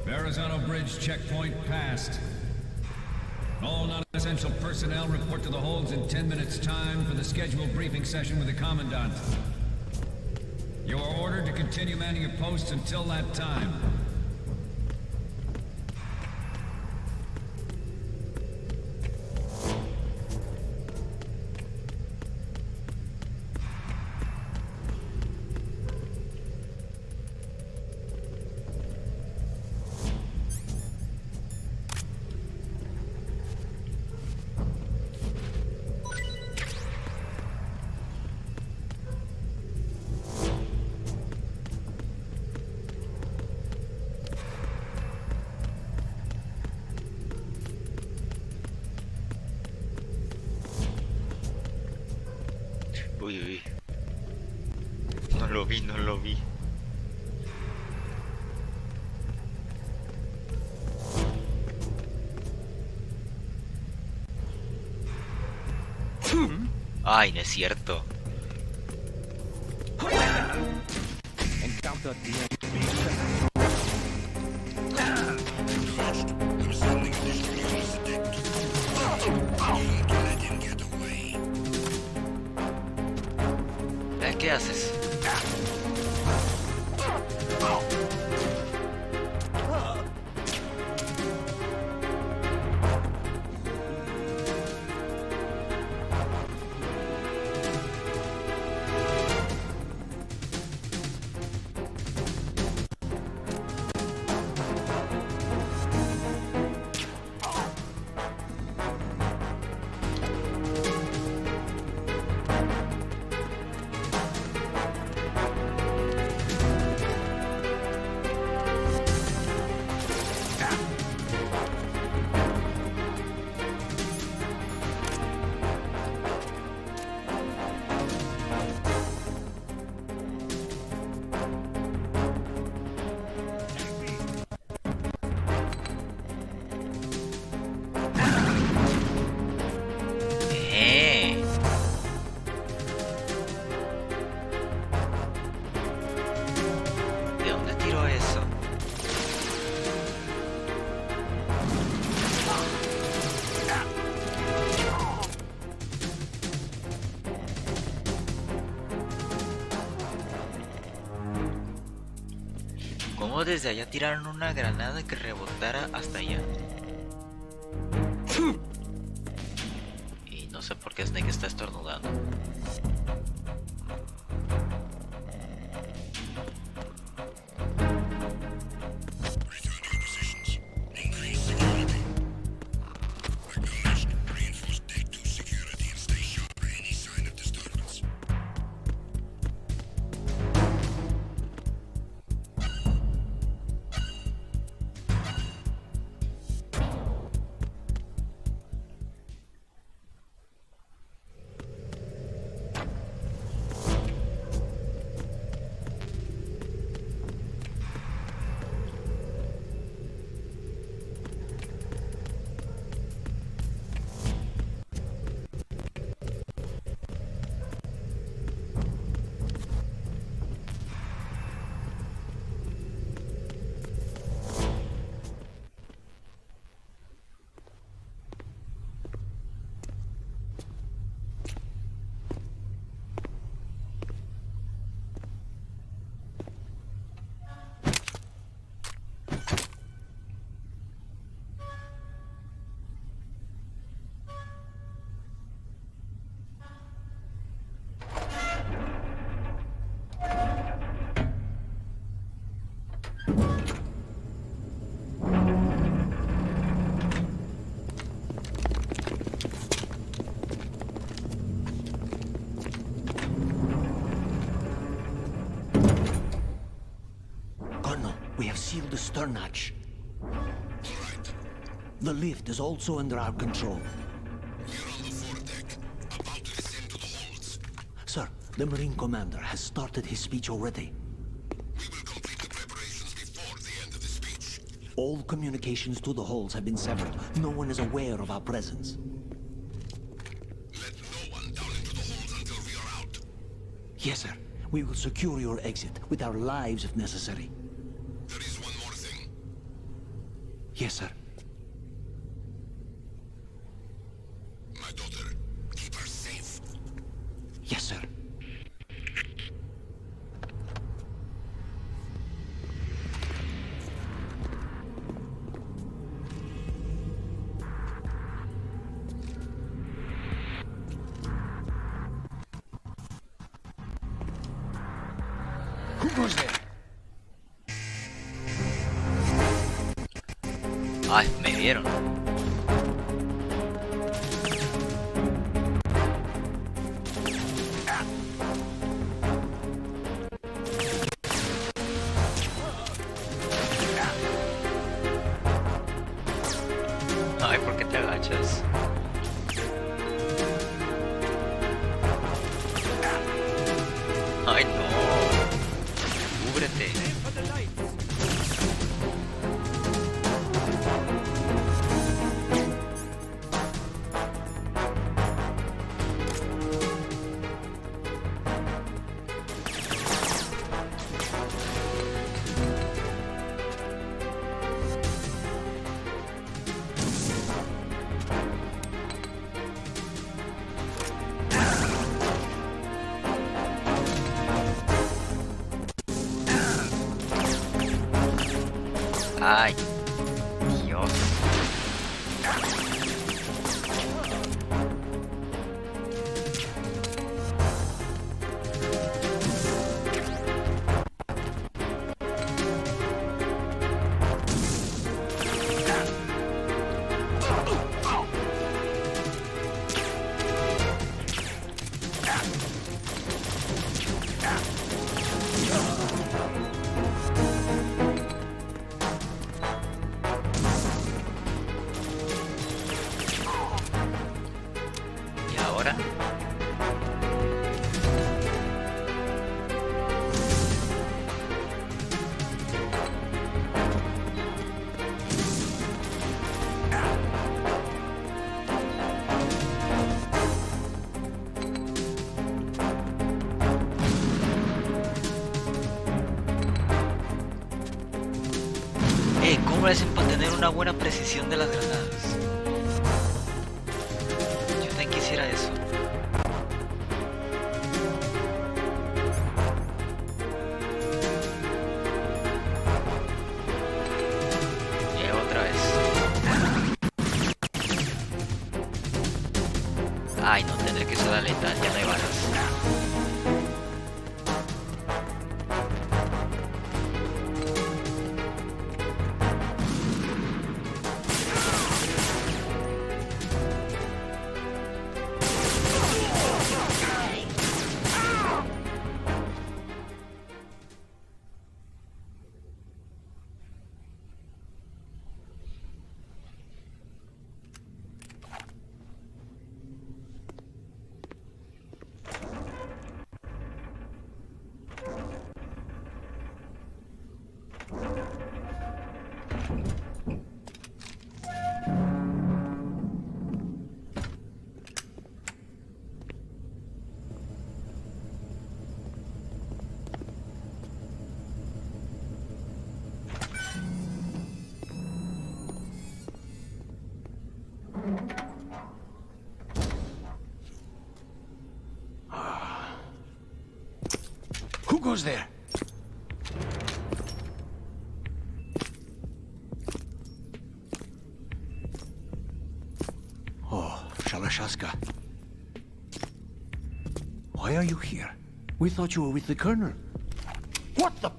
Verrazano Bridge checkpoint passed. All non-essential personnel report to the holds in 10 minutes' time for the scheduled briefing session with the Commandant. You are ordered to continue manning your posts until that time. Uy, uy. No lo vi, no lo vi. Ay, no es cierto. Encountered the ¿Qué haces? ¿De dónde tiró eso? ¿Cómo desde allá tiraron una granada que rebotara hasta allá? Y no sé por qué Snake está estornudando. We have sealed the stern hatch. The lift is also under our control. We're on the foredeck, about to descend to the holds. Sir, the Marine Commander has started his speech already. We will complete the preparations before the end of the speech. All communications to the holds have been severed. No one is aware of our presence. Let no one down into the holds until we are out. Yes, sir. We will secure your exit with our lives if necessary. There is one more thing. Yes, sir. My daughter, keep her safe. Yes, sir. Who goes there? Ay, me vieron. Ay, ¿por qué te agachas? Ay, no. Cúbrete. Ay, Dios. ¿Y ahora? ¿Cómo hacen para tener una buena precisión de las granadas? Yo también quisiera eso. Y otra vez. Ay, no tendré que usar la letal, ya no hay balas. Who goes there? Oh, Shalashaska. Why are you here? We thought you were with the Colonel. What the?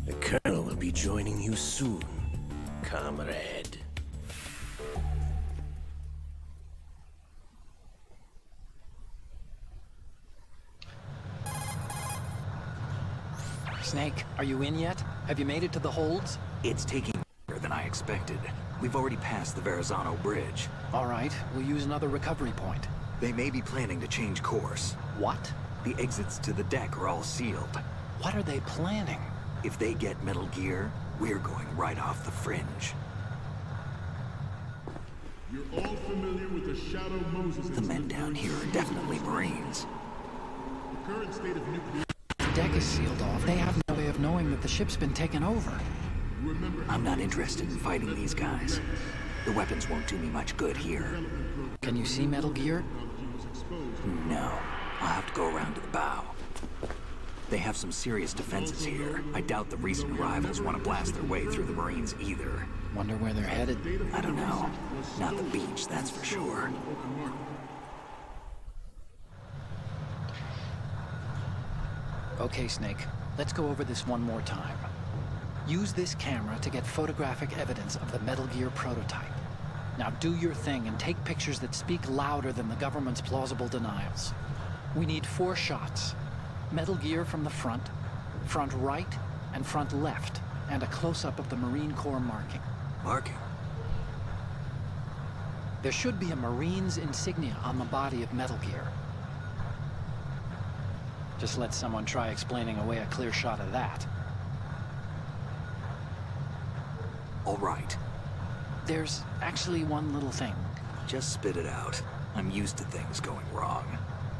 The Colonel will be joining you soon, comrade. Snake, are you in yet? Have you made it to the holds? It's taking longer than I expected. We've already passed the Verrazano Bridge. All right, we'll use another recovery point. They may be planning to change course. What? The exits to the deck are all sealed. What are they planning? If they get Metal Gear, we're going right off the fringe. You're all familiar with the Shadow Moses The men down here are definitely Marines. The current state of nuclear... The deck is sealed off. They have no way of knowing that the ship's been taken over. I'm not interested in fighting these guys. The weapons won't do me much good here. Can you see Metal Gear? No. I'll have to go around to the bow. They have some serious defenses here. I doubt the recent arrivals want to blast their way through the Marines either. Wonder where they're headed. I don't know. Not the beach, that's for sure. Okay, Snake. Let's go over this one more time. Use this camera to get photographic evidence of the Metal Gear prototype. Now do your thing and take pictures that speak louder than the government's plausible denials. We need 4 shots. Metal Gear from the front right, and front left, and a close-up of the Marine Corps marking. Marking? There should be a Marine's insignia on the body of Metal Gear. Just let someone try explaining away a clear shot of that. All right. There's actually one little thing. Just spit it out. I'm used to things going wrong.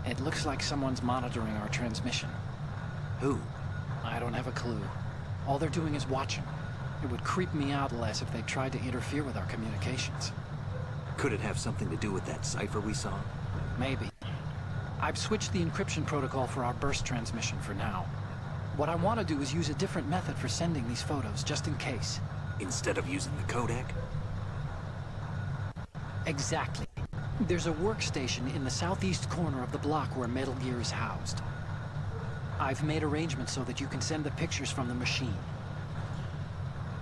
It looks like someone's monitoring our transmission. Who? I don't have a clue. All they're doing is watching. It would creep me out less if they tried to interfere with our communications. Could it have something to do with that cipher we saw? Maybe. I've switched the encryption protocol for our burst transmission for now. What I want to do is use a different method for sending these photos, just in case. Instead of using the codec? Exactly. There's a workstation in the southeast corner of the block where Metal Gear is housed. I've made arrangements so that you can send the pictures from the machine.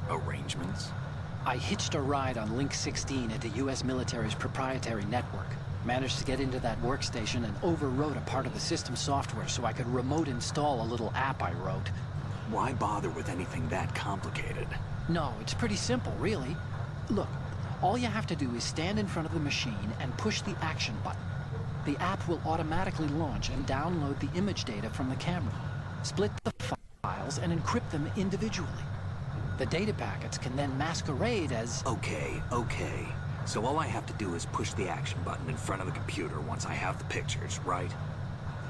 Arrangements? I hitched a ride on Link 16 into U.S. military's proprietary network. Managed to get into that workstation and overwrote a part of the system software so I could remote install a little app I wrote. Why bother with anything that complicated? No, it's pretty simple, really. Look, all you have to do is stand in front of the machine and push the action button. The app will automatically launch and download the image data from the camera, split the files, and encrypt them individually. The data packets can then masquerade as... Okay. So all I have to do is push the action button in front of the computer once I have the pictures, right?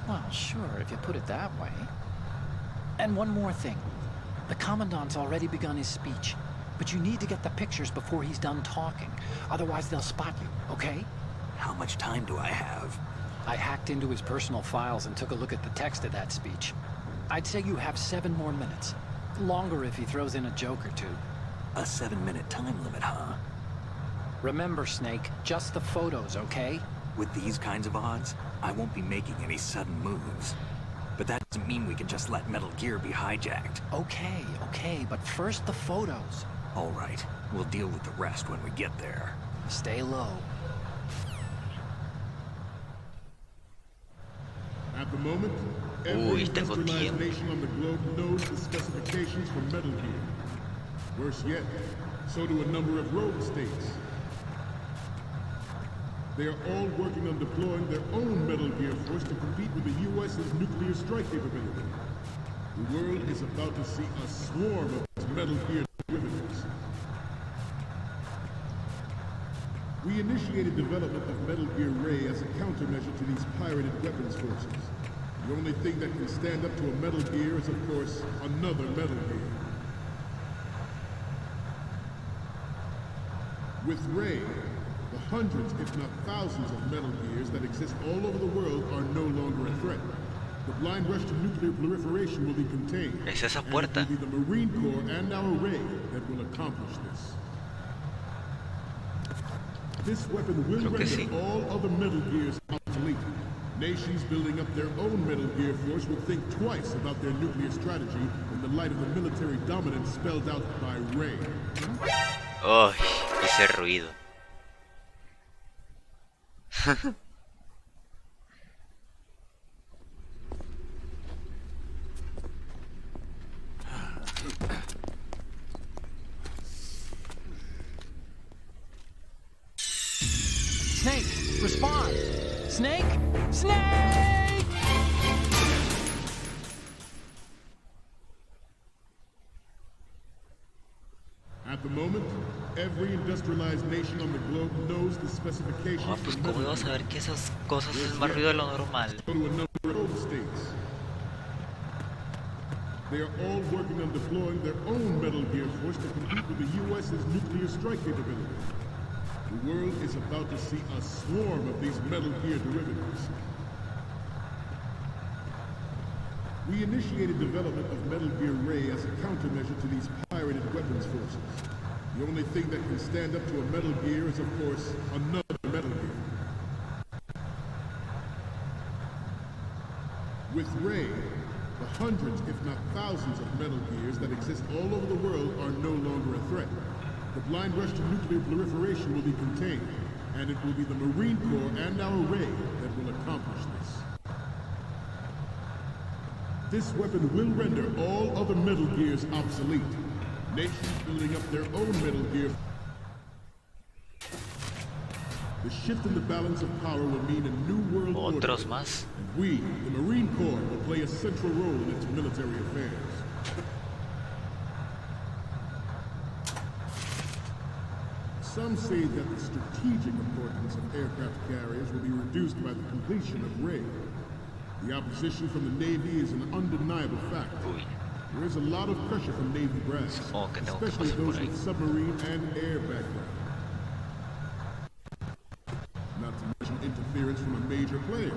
Well, sure, if you put it that way. And one more thing. The Commandant's already begun his speech, but you need to get the pictures before he's done talking. Otherwise, they'll spot you, okay? How much time do I have? I hacked into his personal files and took a look at the text of that speech. I'd say you have 7 more minutes. Longer if he throws in a joke or two. A 7-minute time limit, huh? Remember, Snake, just the photos, okay? With these kinds of odds, I won't be making any sudden moves. But that doesn't mean we can just let Metal Gear be hijacked. Okay, but first the photos. All right, we'll deal with the rest when we get there. Stay low. At the moment, every industrialized nation on the globe knows the specifications for Metal Gear. Worse yet, so do a number of rogue states. They are all working on deploying their own Metal Gear force to compete with the U.S.'s nuclear strike capability. The world is about to see a swarm of these Metal Gear derivatives. We initiated development of Metal Gear Ray as a countermeasure to these pirated weapons forces. The only thing that can stand up to a Metal Gear is, of course, another Metal Gear. With Ray, the hundreds, if not thousands, of Metal Gears that exist all over the world are no longer a threat. The blind rush to nuclear proliferation will be contained. Es esa And puerta. it will be the Marine Corps and our Ray that will accomplish this. This weapon will render all other Metal Gears obsolete. Nations building up their own Metal Gear force will think twice about their nuclear strategy in the light of the military dominance spelled out by Ray. Oh, ese ruido. Snake, respond! Snake! Snake! At the moment, every industrialized nation on the globe knows the specifications. Ah, pues cómo iba a saber que esas cosas es más ruido de lo normal. Go to a number of states. They are all working on deploying their own Metal Gear force to compete with the U.S.'s nuclear strike capability. The world is about to see a swarm of these Metal Gear derivatives. We initiated development of Metal Gear Ray as a countermeasure to these pirated weapons forces. The only thing that can stand up to a Metal Gear is, of course, another Metal Gear. With Ray, the hundreds, if not thousands, of Metal Gears that exist all over the world are no longer a threat. The blind rush to nuclear proliferation will be contained, and it will be the Marine Corps and our Ray that will accomplish this. This weapon will render all other Metal Gears obsolete. Nations building up their own Metal Gear. The shift in the balance of power will mean a new world order. Otros más. And we, the Marine Corps, will play a central role in its military affairs. Some say that the strategic importance of aircraft carriers will be reduced by the completion of Ray. The opposition from the Navy is an undeniable fact. There is a lot of pressure from Navy brass, especially those with submarine and air background. Not to mention interference from a major player.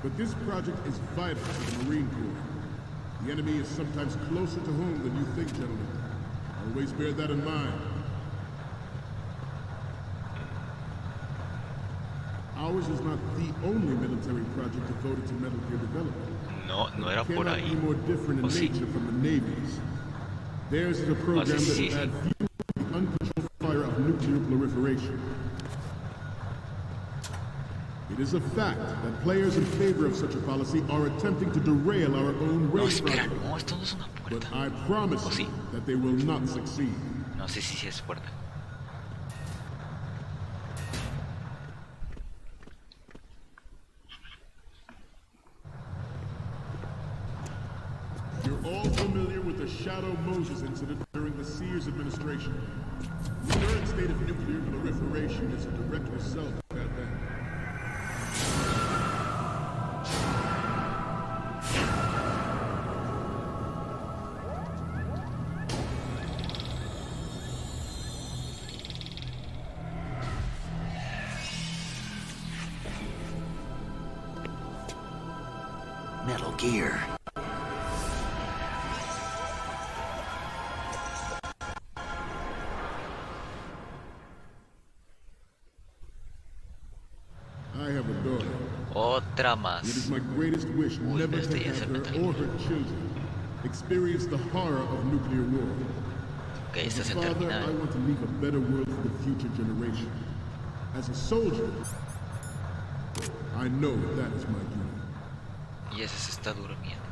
But this project is vital to the Marine Corps. The enemy is sometimes closer to home than you think, gentlemen. Always bear that in mind. Ours is not the only military project devoted to Metal Gear development. No era por ahí. It cannot be more different in nature from the Navy's. Theirs is a program that will add fuel to the uncontrolled fire of nuclear proliferation. It is a fact that players in favor of such a policy are attempting to derail our own race project. But I promise you that they will not succeed. No sé si es puerta. You're all familiar with the Shadow Moses incident during the Sears administration. The current state of nuclear proliferation is a direct result of that event. Metal Gear. I have a daughter. Otra más. It is my greatest wish never to have her or her children experience the horror of nuclear war. Okay, As este a es el father, terminal. I want to leave a better world for the future generation. As a soldier, I know that is my duty. Y ese se está durmiendo.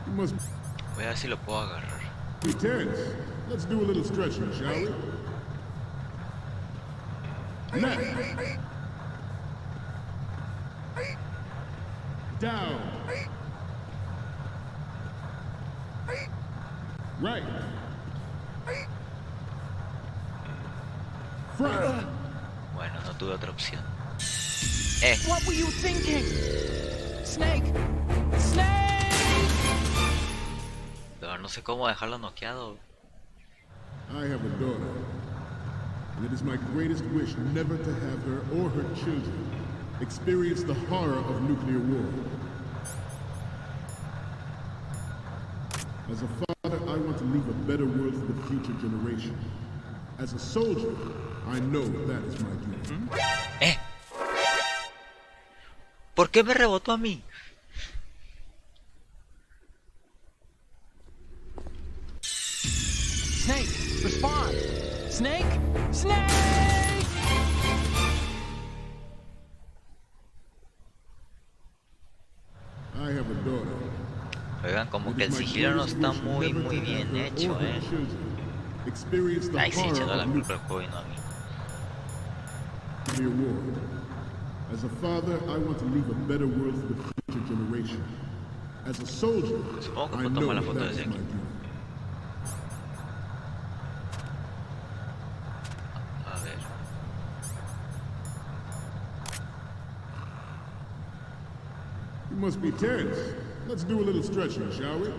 You must Voy a ver si lo puedo agarrar. be tense. Let's do a little stretching, shall we? Left. Down. Right. Front. Bueno, no tuve otra opción. What were you thinking? Snake! Snake! Pero no sé cómo dejarlo noqueado. I have a daughter, and it is my greatest wish never to have her or her children experience the horror of nuclear war. As a father, I want to leave a better world for the future generation. As a soldier, I know that is my duty. ¿Por qué me rebotó a mí? Snake! Respond! Snake! Snake! I have a daughter. Oigan, como que el sigilo no está muy bien hecho, Ay, sí, echando la culpa al juego y no a mí. As a father, I want to leave a better world for the future generation. As a soldier, I know that is my duty. A ver. You must be tense. Let's do a little stretching, shall we?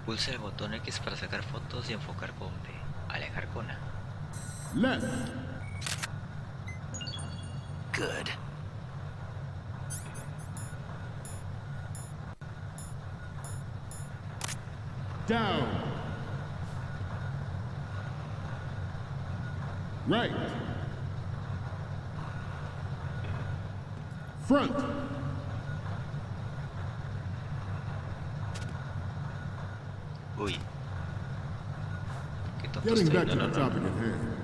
Pulsa el botón X para sacar fotos y enfocar con B. Alejar con A. Left. Good. Down. Right. Front. Uy. Qué tonto Getting estoy. back to the topic at hand.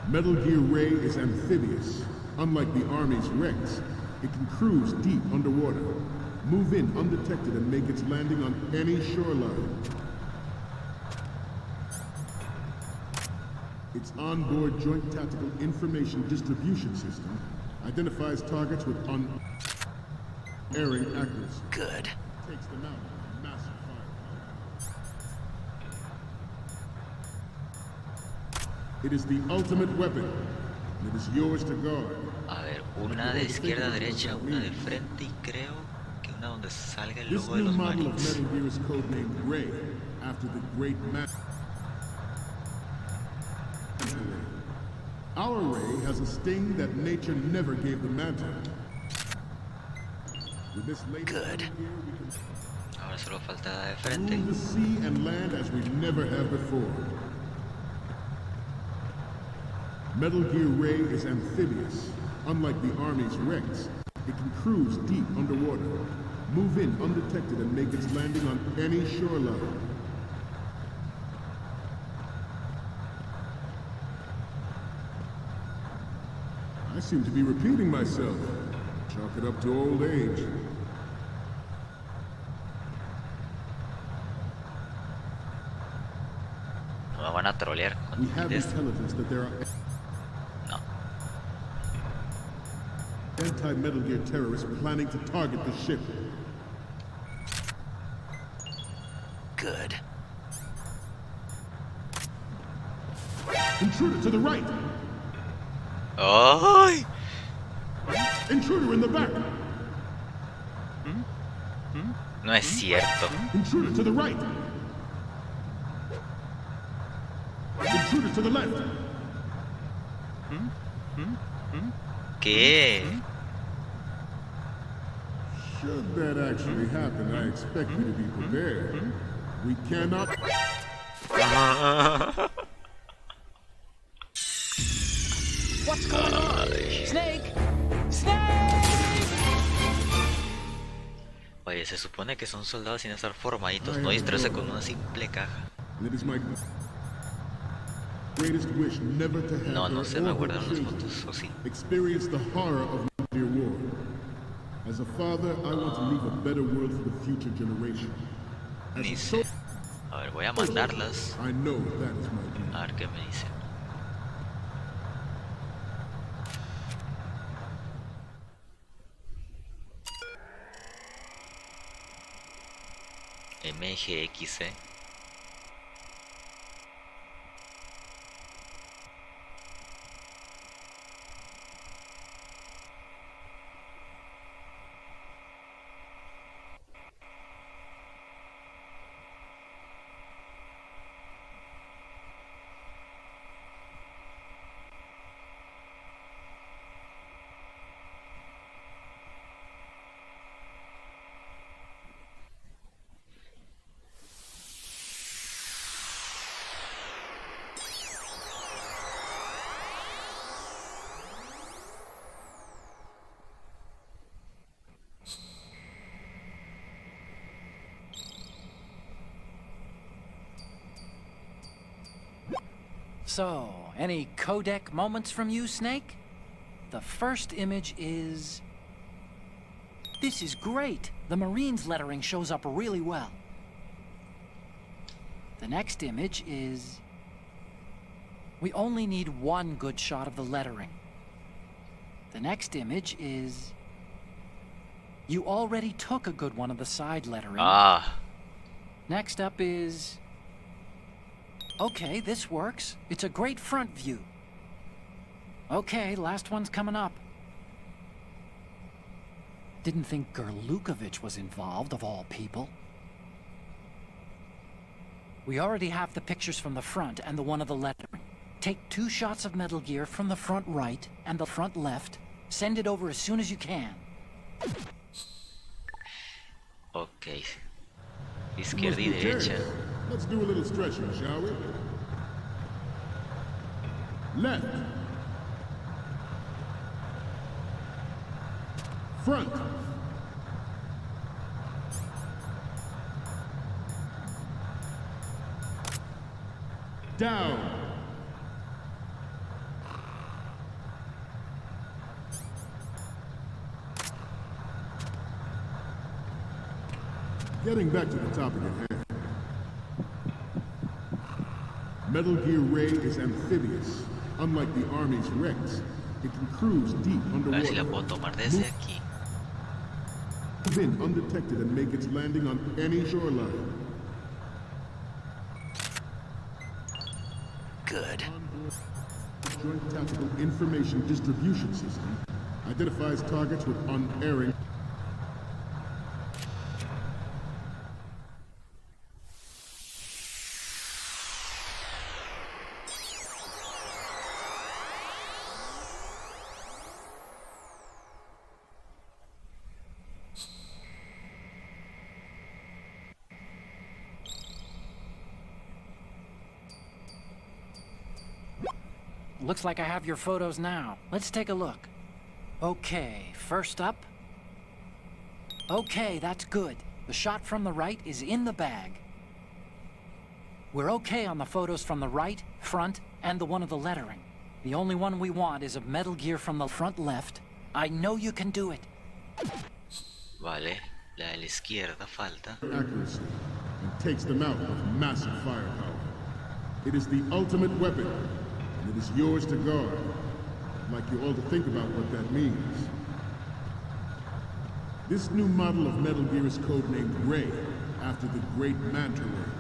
Metal Gear Ray is amphibious. Unlike the Army's Rex, it can cruise deep underwater, move in undetected and make its landing on any shoreline. Its onboard Joint Tactical Information Distribution System identifies targets with unerring accuracy. Good. Takes them out with massive firepower. It is the ultimate weapon, and it is yours to guard. A ver, una de izquierda a derecha, una de frente y creo que una donde salga el This logo de new los model of Marines. Metal Gear is codenamed Ray, after the great master. Our Ray has a sting that nature never gave the Manta. With this latest Good. Metal Gear, we can Ahora solo falta la de frente. rule the sea and land as we never have before. Metal Gear Ray is amphibious. Unlike the Army's Rex, it can cruise deep underwater, move in undetected and make its landing on any shoreline. I seem to be repeating myself. Chalk it up to old age. No me van a trolear We con have esto. intelligence that there are No. anti-Metal Gear terrorists planning to target the ship. Good. Intruder to the right! ¡Ay! Intruder in the back! No es cierto. Intruder to the right! Intruder to the left! ¿Qué? Should that actually happen, I expect you to be prepared. We cannot... What's going on? Snake! Snake! Oye, se supone que son soldados sin estar formaditos, no distraerse con una simple caja. And it is my greatest wish never to have No, no her se me or her guardaron las children fotos, o sí. experience the horror of nuclear war. As a father, I want to leave a better world for the future generation. As Ni a sé. A ver, voy a mandarlas. I know that is my duty. A ver qué me dicen. MGX, So, any codec moments from you, Snake? The first image is... This is great! The Marines lettering shows up really well. The next image is... We only need one good shot of the lettering. The next image is... You already took a good one of the side lettering. Ah, Next up is... Okay, this works. It's a great front view. Okay, last one's coming up. Didn't think Gerlukovich was involved, of all people. We already have the pictures from the front and the one of the lettering. Take 2 shots of Metal Gear from the front right and the front left. Send it over as soon as you can. ok. Izquierda y derecha. Let's do a little stretching, shall we? Left. Front. Down. Getting back to the topic at hand. Metal Gear Ray is amphibious. Unlike the Army's Rex, it can cruise deep A ver si la underwater. puedo tomar desde aquí. move in undetected and make its landing on any shoreline. Good. Joint Tactical Information Distribution System identifies targets with unerring. Looks like I have your photos now. Let's take a look. Okay, first up. Okay, that's good. The shot from the right is in the bag. We're okay on the photos from the right, front, and the one of the lettering. The only one we want is of Metal Gear from the front left. I know you can do it. Vale, la de la izquierda falta. Accuracy and takes them out with massive firepower. It is the ultimate weapon, and it is yours to guard. I'd like you all to think about what that means. This new model of Metal Gear is codenamed Ray, after the great Manta Ray.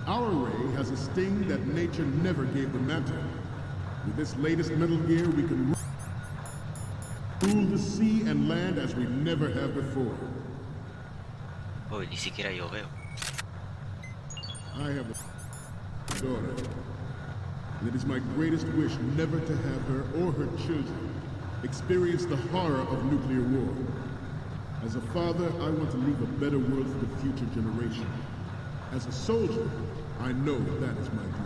Our Ray has a sting that nature never gave the Manta. With this latest Metal Gear, we can rule the sea and land as we never have before. Oh, ni siquiera yo veo. I have a daughter, and it is my greatest wish never to have her or her children experience the horror of nuclear war. As a father, I want to leave a better world for the future generation. As a soldier, I know that is my duty.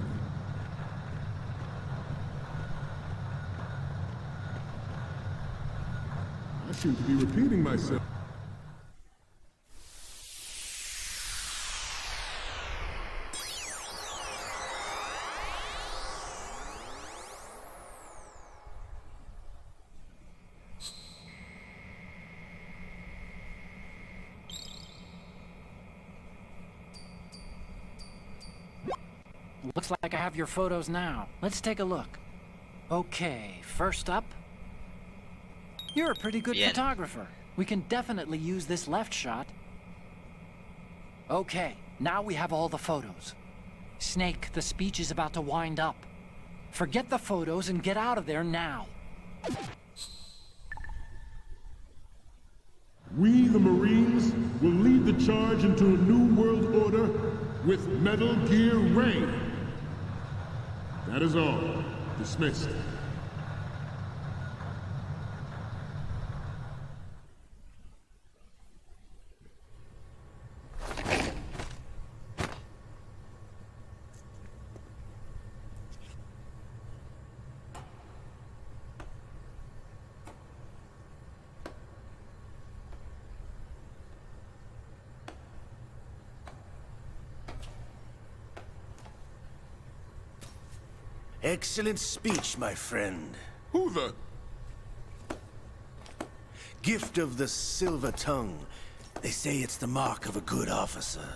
I seem to be repeating myself. Looks like I have your photos now. Let's take a look. Okay, first up. You're a pretty good photographer. We can definitely use this left shot. Okay, now we have all the photos. Snake, the speech is about to wind up. Forget the photos and get out of there now. We, the Marines, will lead the charge into a new world order with Metal Gear Ray. That is all. Dismissed. Excellent speech, my friend. Who the? Gift of the silver tongue. They say it's the mark of a good officer.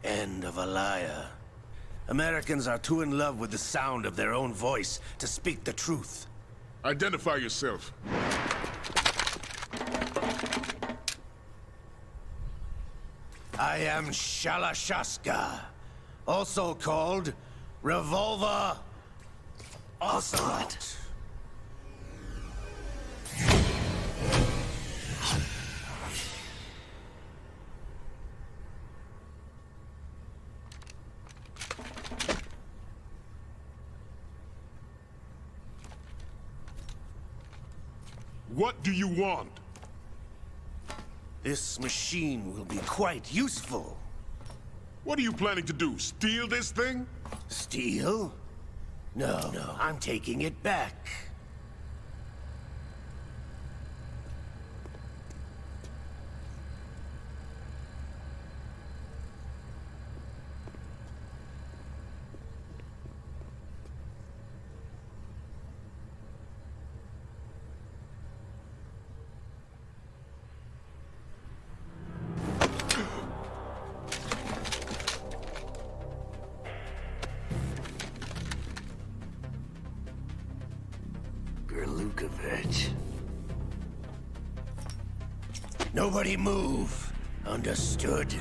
And of a liar. Americans are too in love with the sound of their own voice to speak the truth. Identify yourself. I am Shalashaska, also called Revolver Ocelot. What do you want? This machine will be quite useful. What are you planning to do? Steal this thing? Steal? No, I'm taking it back. Nobody move. Understood?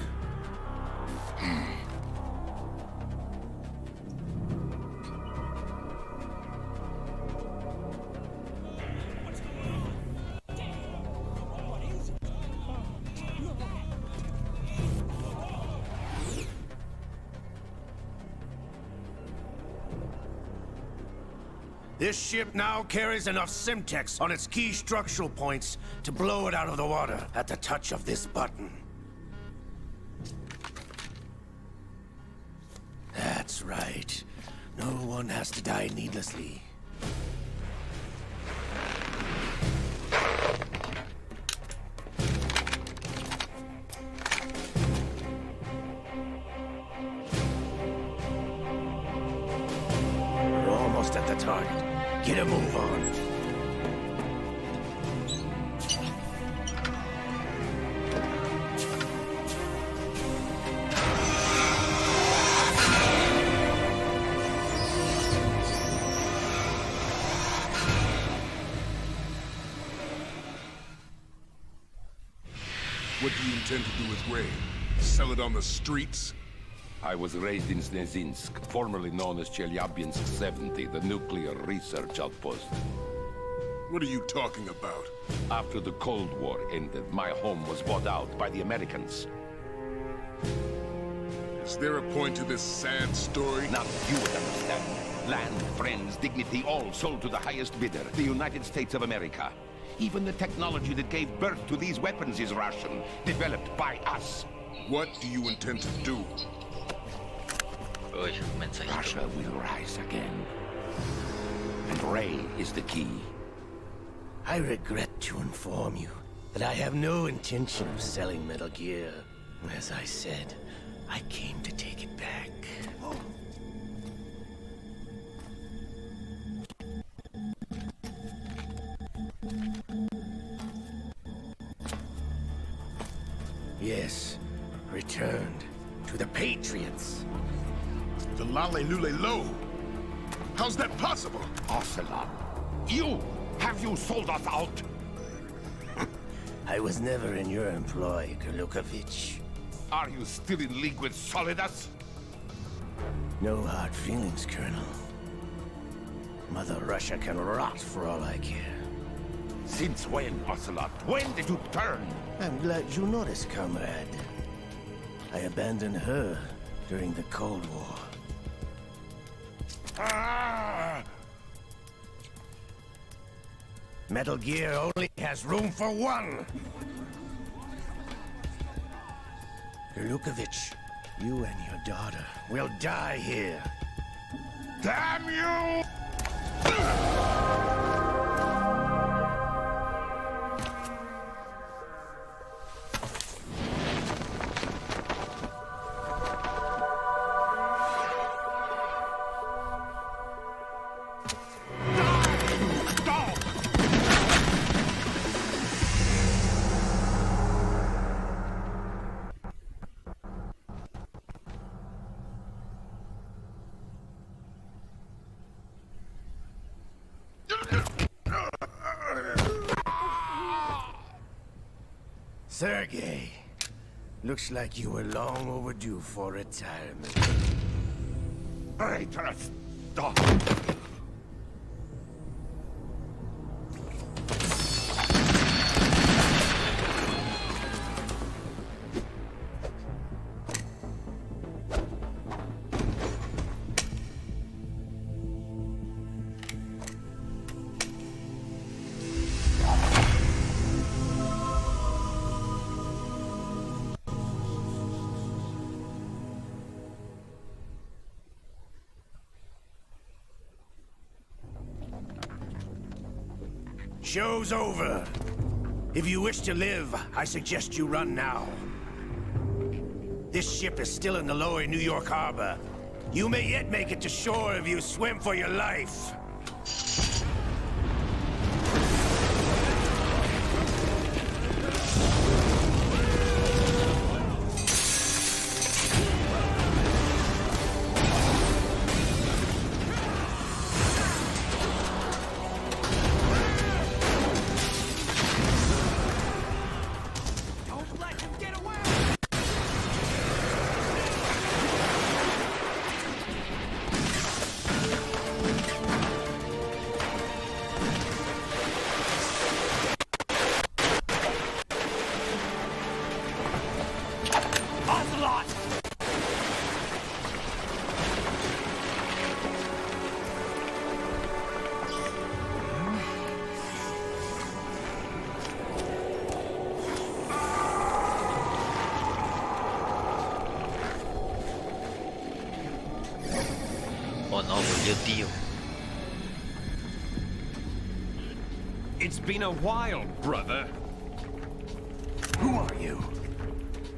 This ship now carries enough Simtex on its key structural points to blow it out of the water at the touch of this button. That's right. No one has to die needlessly. We're almost at the target. Get a move on. What do you intend to do with Ray? Sell it on the streets? I was raised in Snezinsk, formerly known as Chelyabinsk 70, the nuclear research outpost. What are you talking about? After the Cold War ended, my home was bought out by the Americans. Is there a point to this sad story? Now you would understand. Land, friends, dignity, all sold to the highest bidder, the United States of America. Even the technology that gave birth to these weapons is Russian, developed by us. What do you intend to do? Uy, un mensajito. Russia will rise again. And Ray is the key. I regret to inform you that I have no intention of selling Metal Gear. As I said, I came to take it back. Yes, returned to the Patriots. The Lale Lule Lo? How's that possible? Ocelot, have you sold us out? I was never in your employ, Kurlukovich. Are you still in league with Solidus? No hard feelings, Colonel. Mother Russia can rot for all I care. Since when, Ocelot? When did you turn? I'm glad you noticed, comrade. I abandoned her during the Cold War. Ah! Metal Gear only has room for one! Kurlukovich, you and your daughter will die here. Damn you! Sergei, looks like you were long overdue for retirement. Traitors! Stop! Show's over. If you wish to live, I suggest you run now. This ship is still in the lower New York harbor. You may yet make it to shore if you swim for your life. No, volvió tío. It's been a while, brother. Who are you?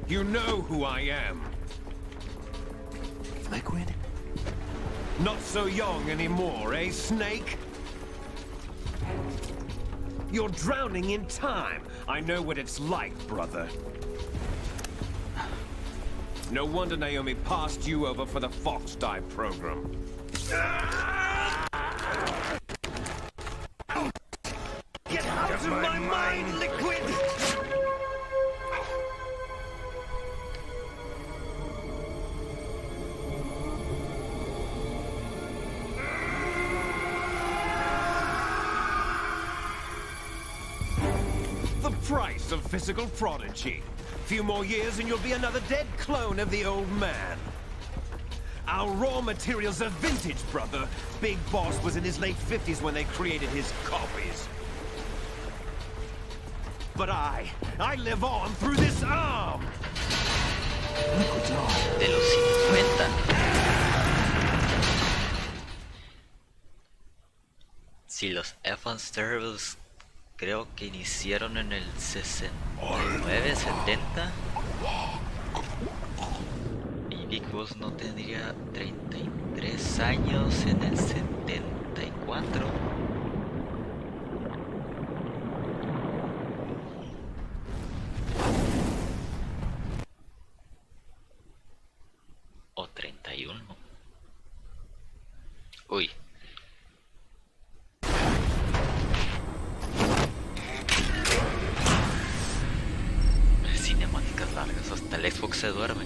You know who I am. Liquid? Not so young anymore, eh, Snake? You're drowning in time. I know what it's like, brother. No wonder Naomi passed you over for the Fox Dive program. Get out of my mind, Liquid! The price of physical prodigy. Few more years and you'll be another dead clone of the old man. Our raw materials are vintage, brother. Big Boss was in his late 50s when they created his copies. But I live on through this arm! De los 50. Si los Evans Terribles creo que iniciaron en el 69, 70. Y Big Boss no tendría 33 años en el 74. O 31. Uy. Cinemáticas largas, hasta el Xbox se duerme.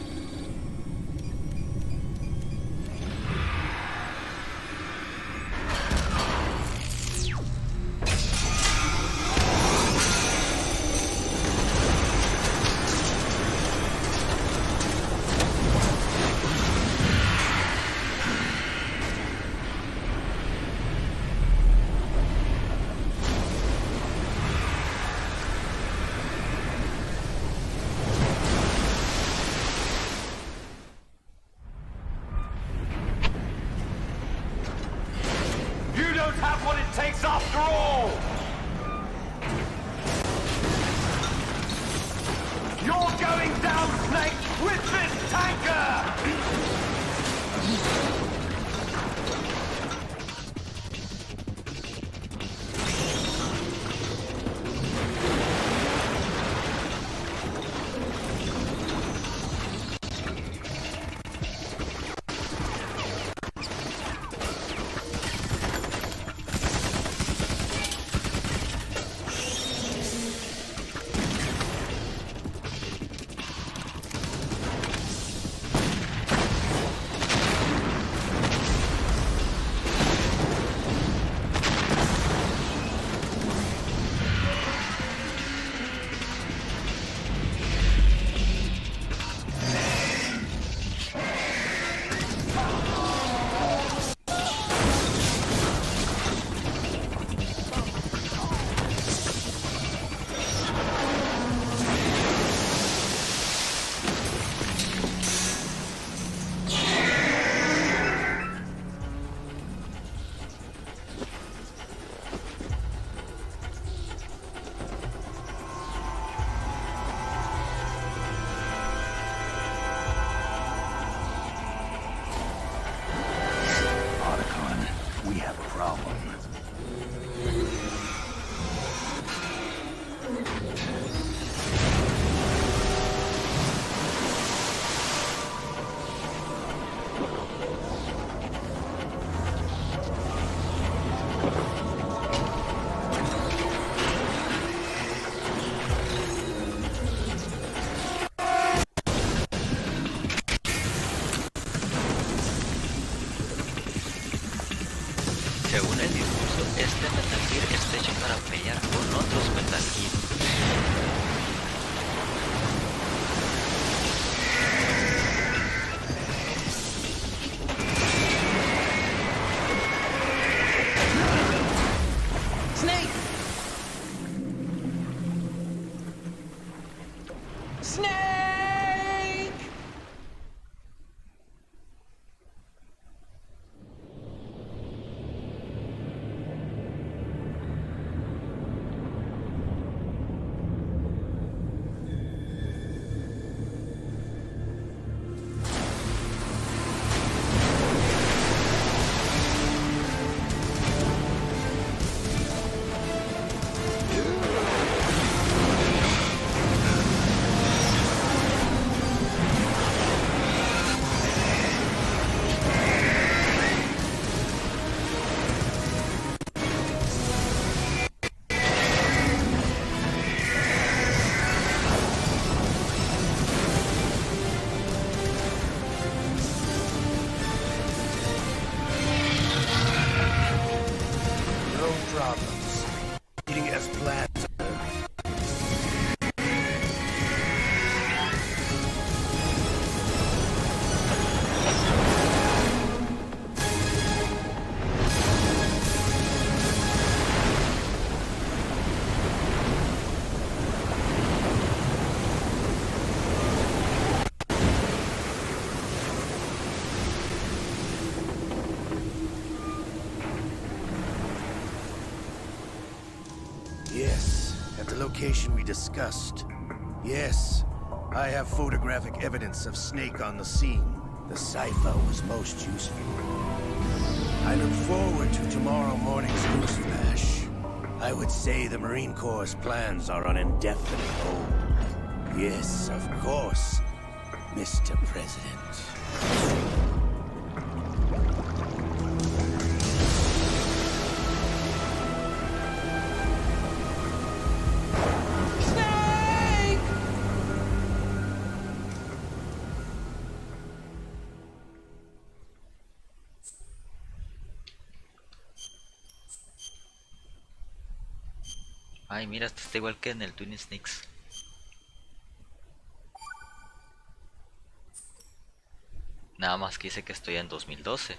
location we discussed. Yes, I have photographic evidence of Snake on the scene. The cipher was most useful. I look forward to tomorrow morning's news flash. I would say the Marine Corps' plans are on indefinite hold. Yes, of course, Mr. President. Ay, mira, esto está igual que en el Twin Snakes. Nada más que dice que estoy en 2012.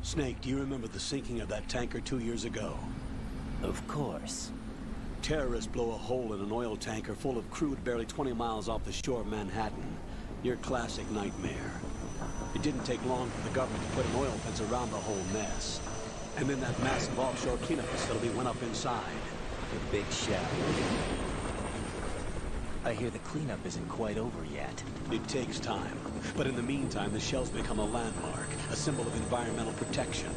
Snake, do you remember the sinking of that tanker 2 years ago? Of course. Terrorists blow a hole in an oil tanker full of crude barely 20 miles off the shore of Manhattan. Your classic nightmare. It didn't take long for the government to put an oil fence around the whole mess. And then that massive offshore cleanup facility went up inside. The big shell. I hear the cleanup isn't quite over yet. It takes time. But in the meantime, the shell's become a landmark, a symbol of environmental protection.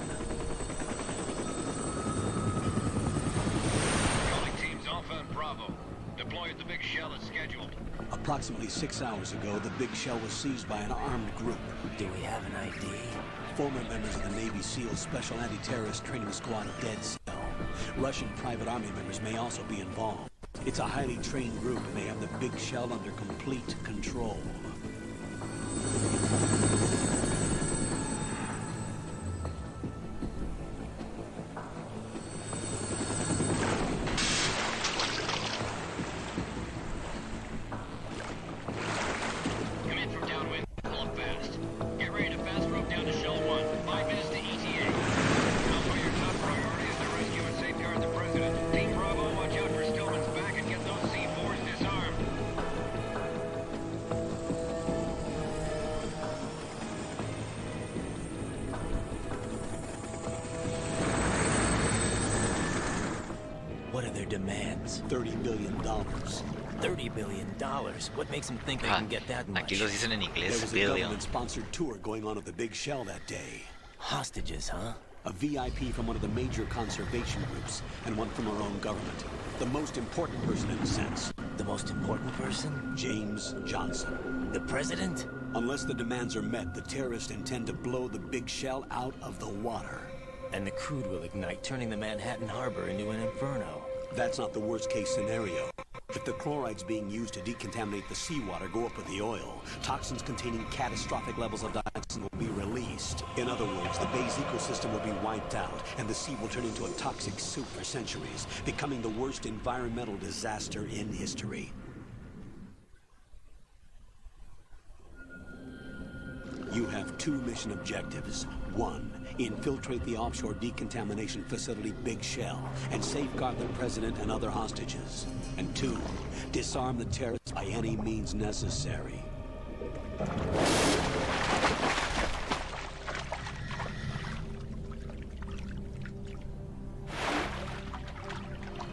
Calling teams Alpha and Bravo. Deploy at the big shell as scheduled. Approximately 6 hours ago, the big shell was seized by an armed group. Do we have an ID? Former members of the Navy SEAL Special Anti-Terrorist Training Squad Dead Cell. Russian private army members may also be involved. It's a highly trained group, and they have the big shell under complete control. Come in from downwind. Pull up fast. Get ready to fast rope down to Shell 1. 5 minutes to ETA. Alpha, your top priority is to rescue and safeguard the President. Team Bravo, watch out for Stillman's back and get those C4s disarmed. What are their demands? $30 billion. $30 billion? What makes them think they can get that much? Aquí los dicen en There inglés, was a billion. government-sponsored tour going on at the big shell that day. Hostages, huh? A VIP from one of the major conservation groups, and one from our own government. The most important person in a sense. The most important person? James Johnson. The President? Unless the demands are met, the terrorists intend to blow the big shell out of the water. And the crude will ignite, turning the Manhattan Harbor into an inferno. That's not the worst-case scenario. If the chlorides being used to decontaminate the seawater go up with the oil, toxins containing catastrophic levels of dioxin will be released. In other words, the bay's ecosystem will be wiped out, and the sea will turn into a toxic soup for centuries, becoming the worst environmental disaster in history. You have 2 mission objectives. 1, infiltrate the offshore decontamination facility Big Shell and safeguard the President and other hostages. And 2, disarm the terrorists by any means necessary.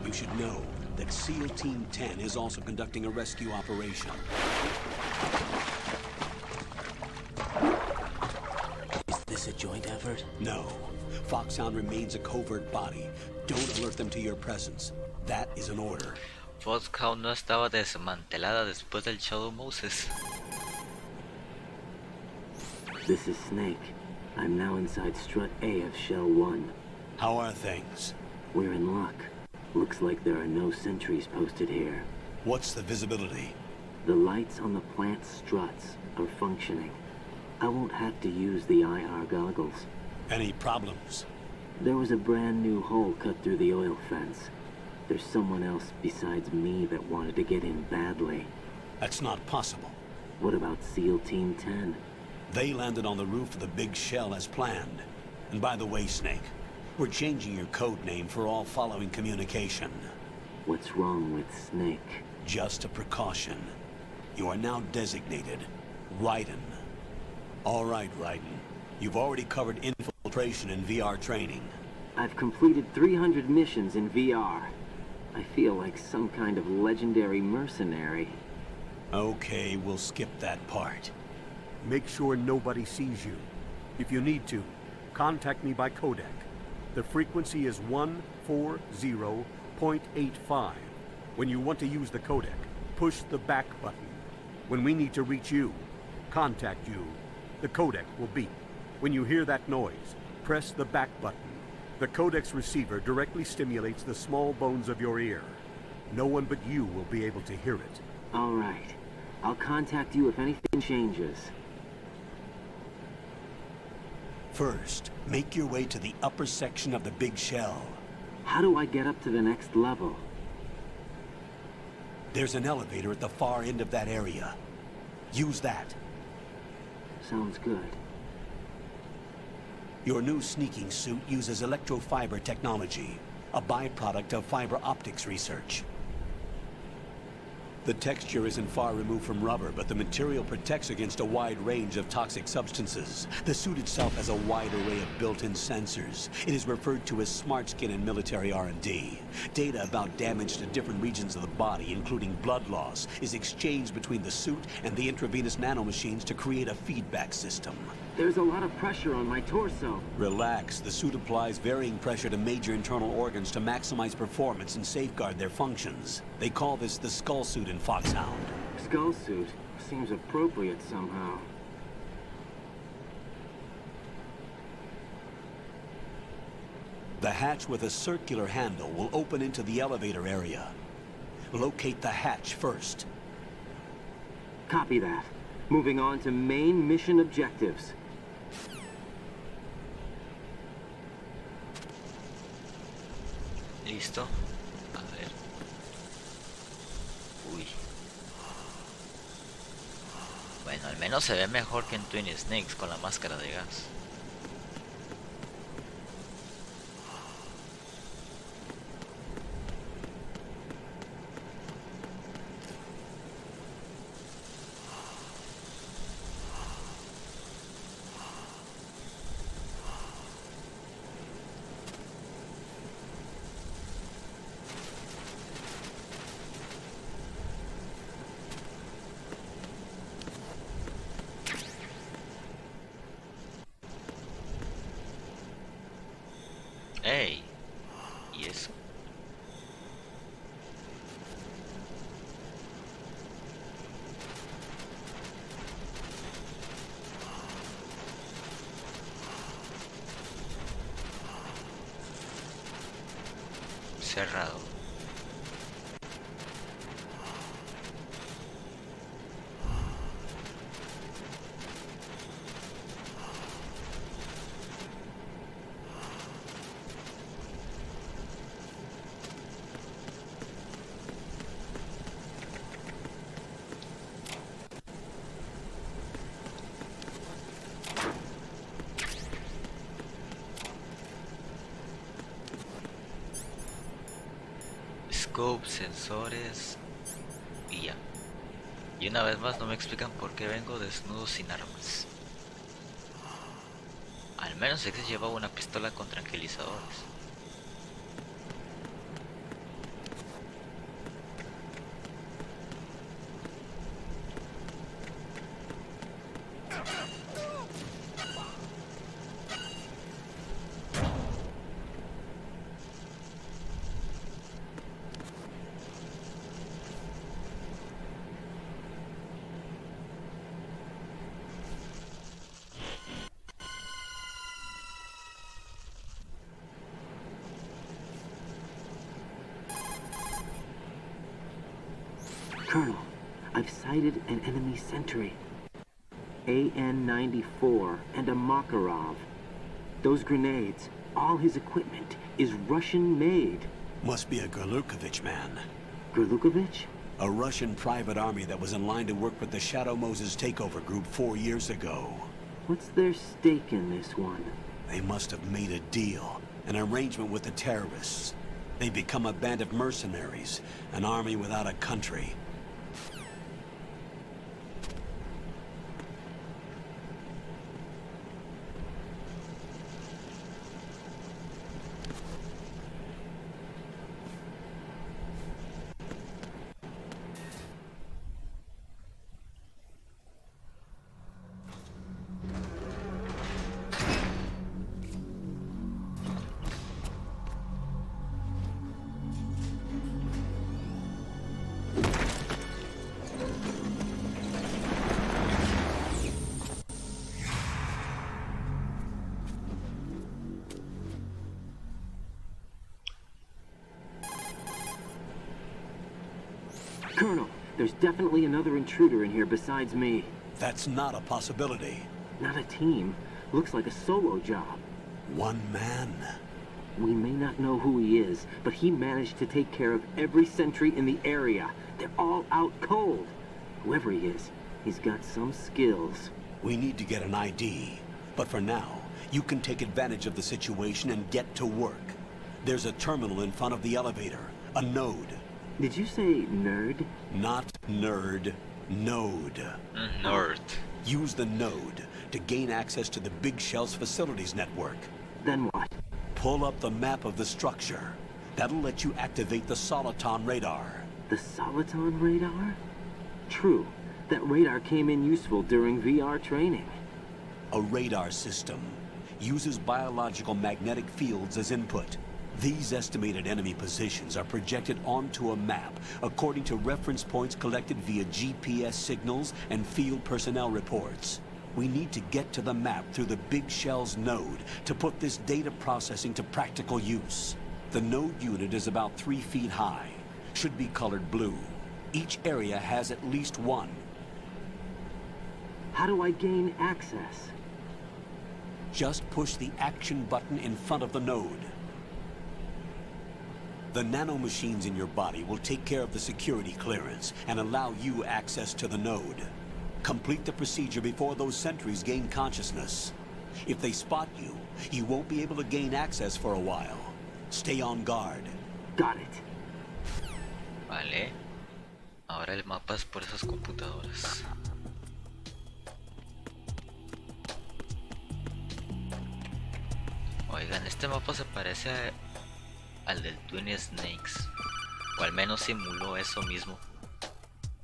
You should know that SEAL Team 10 is also conducting a rescue operation. Is this a joint effort? No. Foxhound remains a covert body. Don't alert them to your presence. That is an order. Foxhound no estaba desmantelada después del Shadow Moses. This is Snake. I'm now inside Strut A of Shell 1. How are things? We're in luck. Looks like there are no sentries posted here. What's the visibility? The lights on the plant struts are functioning. I won't have to use the IR goggles. Any problems? There was a brand new hole cut through the oil fence. There's someone else besides me that wanted to get in badly. That's not possible. What about SEAL Team 10? They landed on the roof of the Big Shell as planned. And by the way, Snake, we're changing your code name for all following communication. What's wrong with Snake? Just a precaution. You are now designated Raiden. All right, Raiden. You've already covered infiltration and VR training. I've completed 300 missions in VR. I feel like some kind of legendary mercenary. Okay, we'll skip that part. Make sure nobody sees you. If you need to, contact me by codec. The frequency is 140.85. When you want to use the codec, push the back button. When we need to reach you, contact you, the codec will beep. When you hear that noise, press the back button. The codec's receiver directly stimulates the small bones of your ear. No one but you will be able to hear it. All right. I'll contact you if anything changes. First, make your way to the upper section of the big shell. How do I get up to the next level? There's an elevator at the far end of that area. Use that. Sounds good. Your new sneaking suit uses electrofiber technology, a byproduct of fiber optics research. The texture isn't far removed from rubber, but the material protects against a wide range of toxic substances. The suit itself has a wide array of built-in sensors. It is referred to as smart skin in military R&D. Data about damage to different regions of the body, including blood loss, is exchanged between the suit and the intravenous nanomachines to create a feedback system. There's a lot of pressure on my torso. Relax. The suit applies varying pressure to major internal organs to maximize performance and safeguard their functions. They call this the skull suit in Foxhound. Skull suit seems appropriate somehow. The hatch with a circular handle will open into the elevator area. Locate the hatch first. Copy that. Moving on to main mission objectives. Listo. A ver. Uy. Bueno, al menos se ve mejor que en Twin Snakes con la máscara de gas. ¡Ey! ¿Y eso? Cerrado. Scope, sensores y ya. Y una vez más no me explican por qué vengo desnudo sin armas. Al menos X llevaba una pistola con tranquilizadores. Colonel, I've sighted an enemy sentry. AN-94 and a Makarov. Those grenades, all his equipment, is Russian-made. Must be a Gorlukovich man. Gorlukovich? A Russian private army that was in line to work with the Shadow Moses takeover group 4 years ago. What's their stake in this one? They must have made a deal, an arrangement with the terrorists. They become a band of mercenaries, an army without a country. Colonel, there's definitely another intruder in here besides me. That's not a possibility. Not a team. Looks like a solo job. One man. We may not know who he is, but he managed to take care of every sentry in the area. They're all out cold. Whoever he is, he's got some skills. We need to get an ID. But for now, you can take advantage of the situation and get to work. There's a terminal in front of the elevator. A node. Did you say nerd? Not nerd. Node. Nerd. Use the node to gain access to the Big Shell's facilities network. Then what? Pull up the map of the structure. That'll let you activate the Soliton radar. The Soliton radar? True. That radar came in useful during VR training. A radar system uses biological magnetic fields as input. These estimated enemy positions are projected onto a map according to reference points collected via GPS signals and field personnel reports. We need to get to the map through the Big Shell's node to put this data processing to practical use. The node unit is about 3 feet high. Should be colored blue. Each area has at least one. How do I gain access? Just push the action button in front of the node. The nanomachines in your body will take care of the security clearance and allow you access to the node. Complete the procedure before those sentries gain consciousness. If they spot you, you won't be able to gain access for a while. Stay on guard. Got it. Vale. Ahora el mapa es por esas computadoras. Oigan, este mapa se parece al del Twin Snakes, o al menos simuló eso mismo.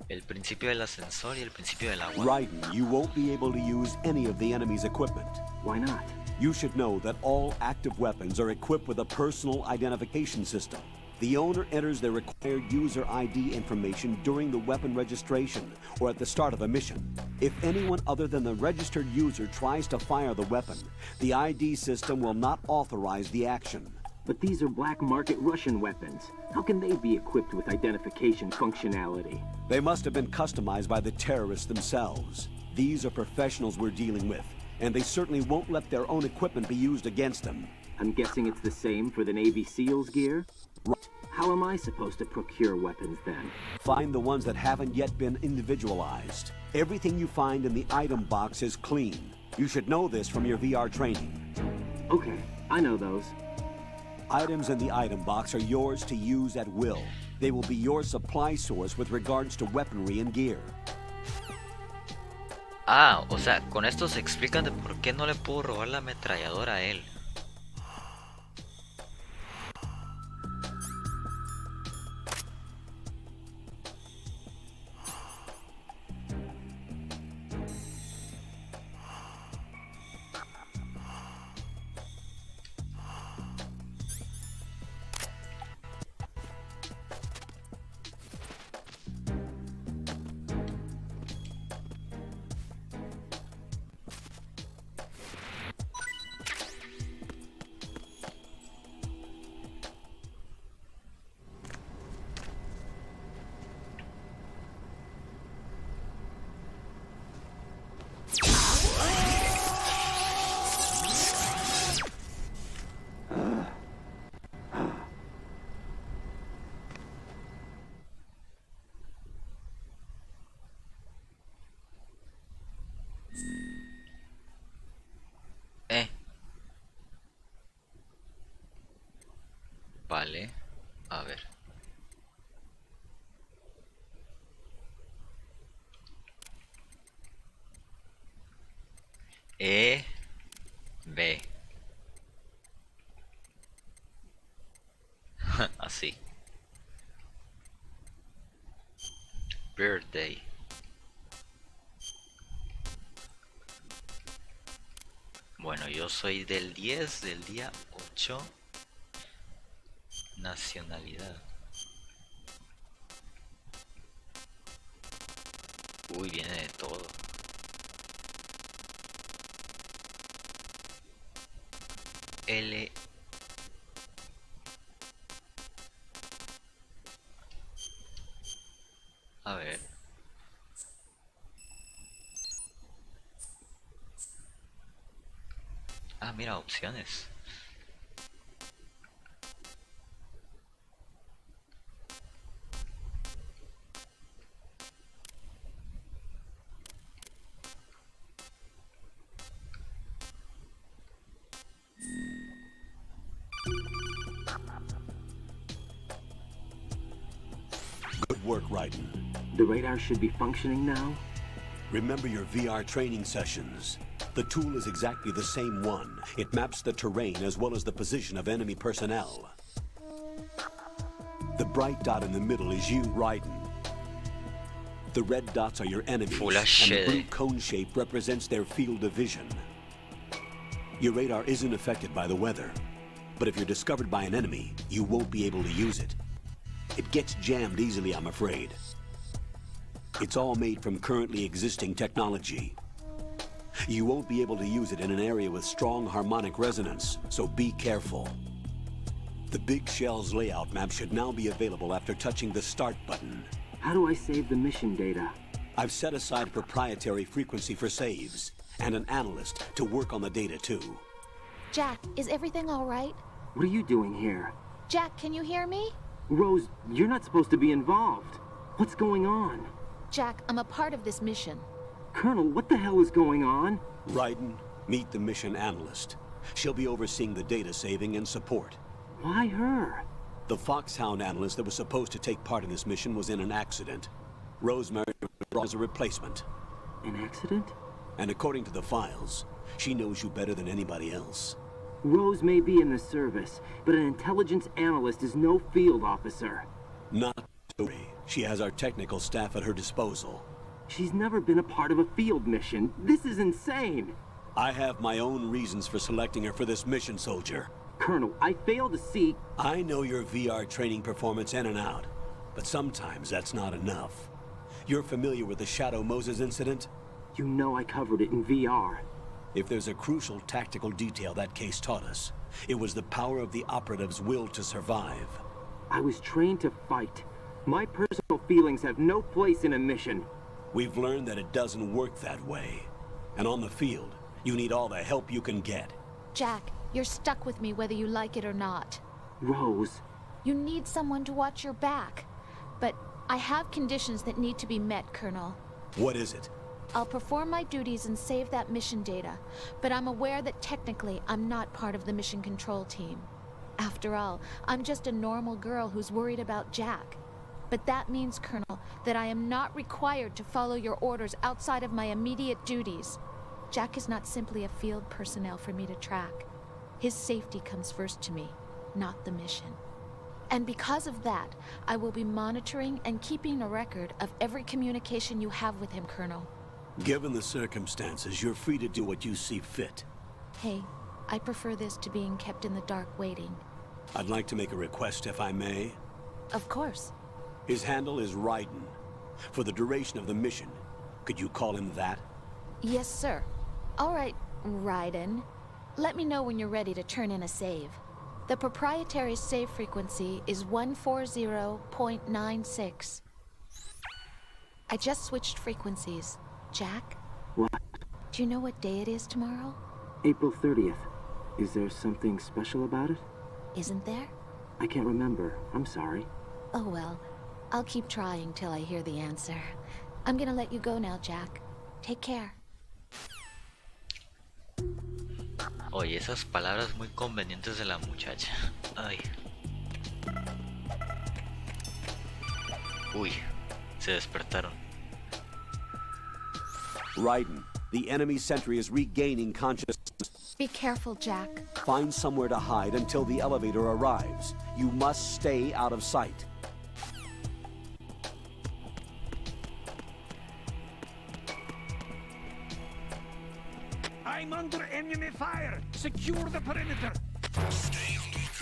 El principio del ascensor y el principio del agua. Raiden, you won't be able to use any of the enemy's equipment. Why not? You should know that all active weapons are equipped with a personal identification system. The owner enters their required user ID information during the weapon registration or at the start of a mission. If anyone other than the registered user tries to fire the weapon, the ID system will not authorize the action. But these are black market Russian weapons. How can they be equipped with identification functionality? They must have been customized by the terrorists themselves. These are professionals we're dealing with, and they certainly won't let their own equipment be used against them. I'm guessing it's the same for the Navy SEALs gear? Right. How am I supposed to procure weapons then? Find the ones that haven't yet been individualized. Everything you find in the item box is clean. You should know this from your VR training. Okay, I know those. Items in the item box are yours to use at will. They will be your supply source with regards to weaponry and gear. Ah, o sea, con esto se explica de por qué no le puedo robar la ametralladora a él. E, B. Así. Birthday. Bueno, yo soy del 10 del día 8. Nacionalidad. Uy, viene de todo. L. A ver. Ah, mira, opciones. Good work, Raiden. The radar should be functioning now? Remember your VR training sessions. The tool is exactly the same one. It maps the terrain as well as the position of enemy personnel. The bright dot in the middle is you, Raiden. The red dots are your enemies, and the blue cone shape represents their field of vision. Your radar isn't affected by the weather, but if you're discovered by an enemy, you won't be able to use it. It gets jammed easily, I'm afraid. It's all made from currently existing technology. You won't be able to use it in an area with strong harmonic resonance, so be careful. The Big Shell's layout map should now be available after touching the Start button. How do I save the mission data? I've set aside a proprietary frequency for saves, and an analyst to work on the data too. Jack, is everything all right? What are you doing here? Jack, can you hear me? Rose, you're not supposed to be involved. What's going on? Jack, I'm a part of this mission. Colonel, what the hell is going on? Raiden, meet the mission analyst. She'll be overseeing the data saving and support. Why her? The Foxhound analyst that was supposed to take part in this mission was in an accident. Rosemary was a replacement. An accident? And according to the files, she knows you better than anybody else. Rose may be in the service, but an intelligence analyst is no field officer. Not to worry. She has our technical staff at her disposal. She's never been a part of a field mission. This is insane. I have my own reasons for selecting her for this mission, soldier. Colonel, I fail to see... I know your VR training performance in and out, but sometimes that's not enough. You're familiar with the Shadow Moses incident? You know I covered it in VR. If there's a crucial tactical detail that case taught us, it was the power of the operative's will to survive. I was trained to fight. My personal feelings have no place in a mission. We've learned that it doesn't work that way. And on the field, you need all the help you can get. Jack, you're stuck with me whether you like it or not. Rose. You need someone to watch your back. But I have conditions that need to be met, Colonel. What is it? I'll perform my duties and save that mission data, but I'm aware that technically I'm not part of the mission control team. After all, I'm just a normal girl who's worried about Jack. But that means, Colonel, that I am not required to follow your orders outside of my immediate duties. Jack is not simply a field personnel for me to track. His safety comes first to me, not the mission. And because of that, I will be monitoring and keeping a record of every communication you have with him, Colonel. Given the circumstances, you're free to do what you see fit. Hey, I prefer this to being kept in the dark waiting. I'd like to make a request, if I may. Of course. His handle is Raiden. For the duration of the mission, could you call him that? Yes, sir. All right, Raiden. Let me know when you're ready to turn in a save. The proprietary save frequency is 140.96. I just switched frequencies. Jack? What? Do you know what day it is tomorrow? April 30th. Is there something special about it? Isn't there? I can't remember. I'm sorry. Oh well. I'll keep trying till I hear the answer. I'm gonna let you go now, Jack. Take care. Oye, esas palabras muy convenientes de la muchacha. Ay. Uy, se despertaron. Raiden, The enemy sentry is regaining consciousness. Be careful, Jack. Find somewhere to hide until the elevator arrives. You must stay out of sight. I'm under enemy fire! Secure the perimeter! Stay on the lookout.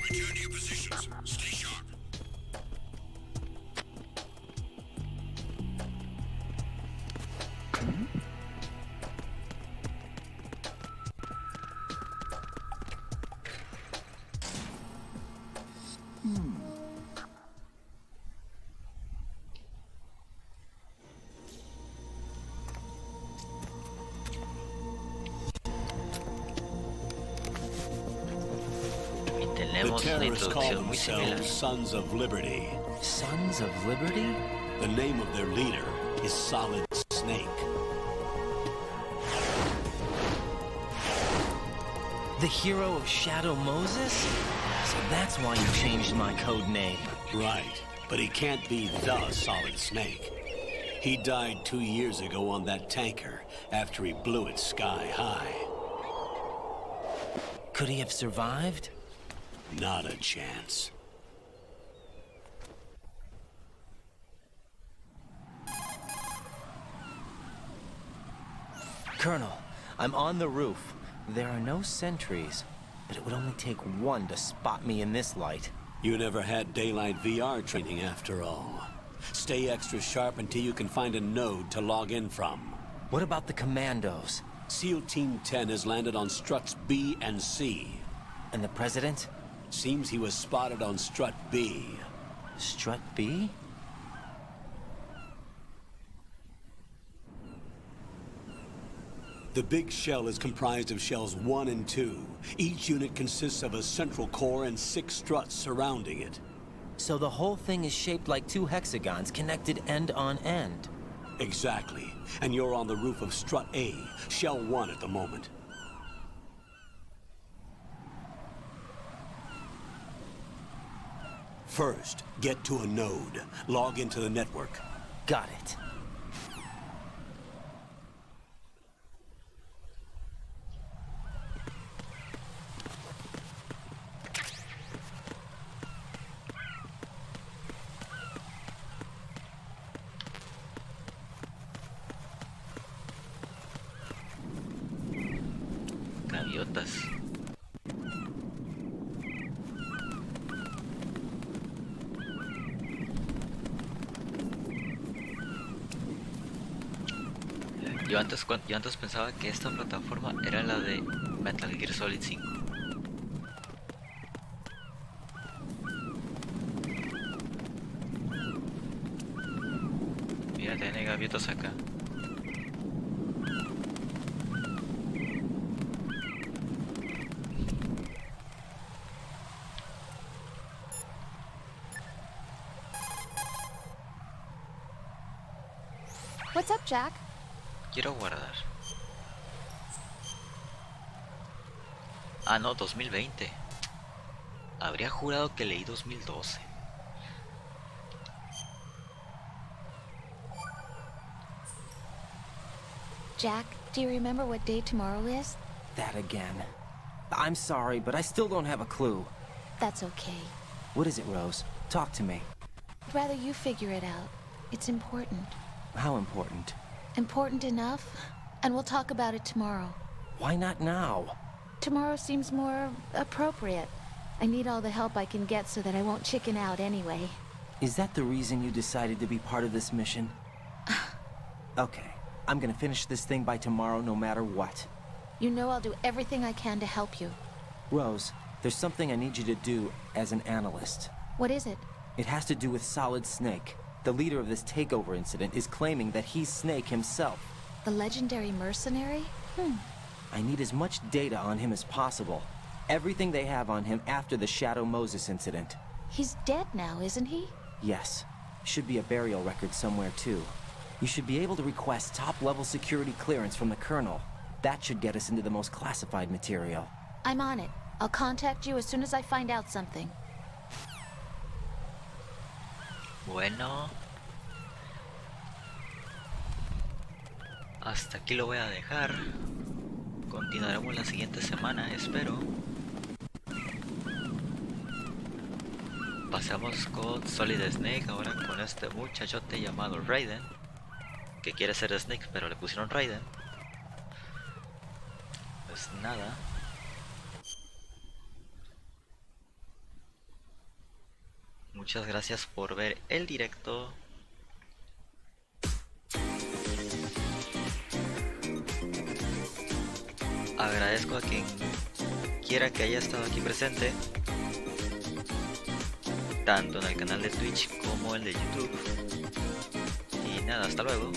Return to your positions. Stay sharp. The terrorists call themselves Sons of Liberty. Sons of Liberty? The name of their leader is Solid Snake. The hero of Shadow Moses? So that's why you changed my code name. Right, but he can't be the Solid Snake. He died 2 years ago on that tanker after he blew it sky high. Could he have survived? Not a chance. Colonel, I'm on the roof. There are no sentries, but it would only take one to spot me in this light. You never had daylight VR training after all. Stay extra sharp until you can find a node to log in from. What about the commandos? SEAL Team 10 has landed on struts B and C. And the President? Seems he was spotted on strut B. Strut B? The big shell is comprised of shells 1 and 2. Each unit consists of a central core and 6 struts surrounding it. So the whole thing is shaped like 2 hexagons connected end on end. Exactly. And you're on the roof of strut A, shell 1 at the moment. First, get to a node. Log into the network. Got it. Gaviotas. Yo antes pensaba que esta plataforma era la de Metal Gear Solid 5. Mira, tiene gaviotas acá. What's up, Jack? Quiero guardar. Ah, no, 2020. Habría jurado que leí 2012. Jack, do you remember what day tomorrow is? That again. I'm sorry, but I still don't have a clue. That's okay. What is it, Rose? Talk to me. I'd rather you figure it out. It's important. How important? Important enough, and we'll talk about it tomorrow. Why not now? Tomorrow seems more appropriate. I need all the help I can get so that I won't chicken out anyway. Is that the reason you decided to be part of this mission? Okay, I'm gonna finish this thing by tomorrow no matter what. You know I'll do everything I can to help you. Rose, there's something I need you to do as an analyst. What is it? It has to do with Solid Snake. The leader of this takeover incident is claiming that he's Snake himself. The legendary mercenary? I need as much data on him as possible. Everything they have on him after the Shadow Moses incident. He's dead now, isn't he? Yes. Should be a burial record somewhere, too. You should be able to request top-level security clearance from the Colonel. That should get us into the most classified material. I'm on it. I'll contact you as soon as I find out something. Bueno, hasta aquí lo voy a dejar. Continuaremos la siguiente semana, espero. Pasamos con Solid Snake ahora con este muchachote llamado Raiden, que quiere ser Snake pero le pusieron Raiden. Pues nada. Muchas gracias por ver el directo. Agradezco a quien quiera que haya estado aquí presente, tanto en el canal de Twitch como el de YouTube. Y nada, hasta luego.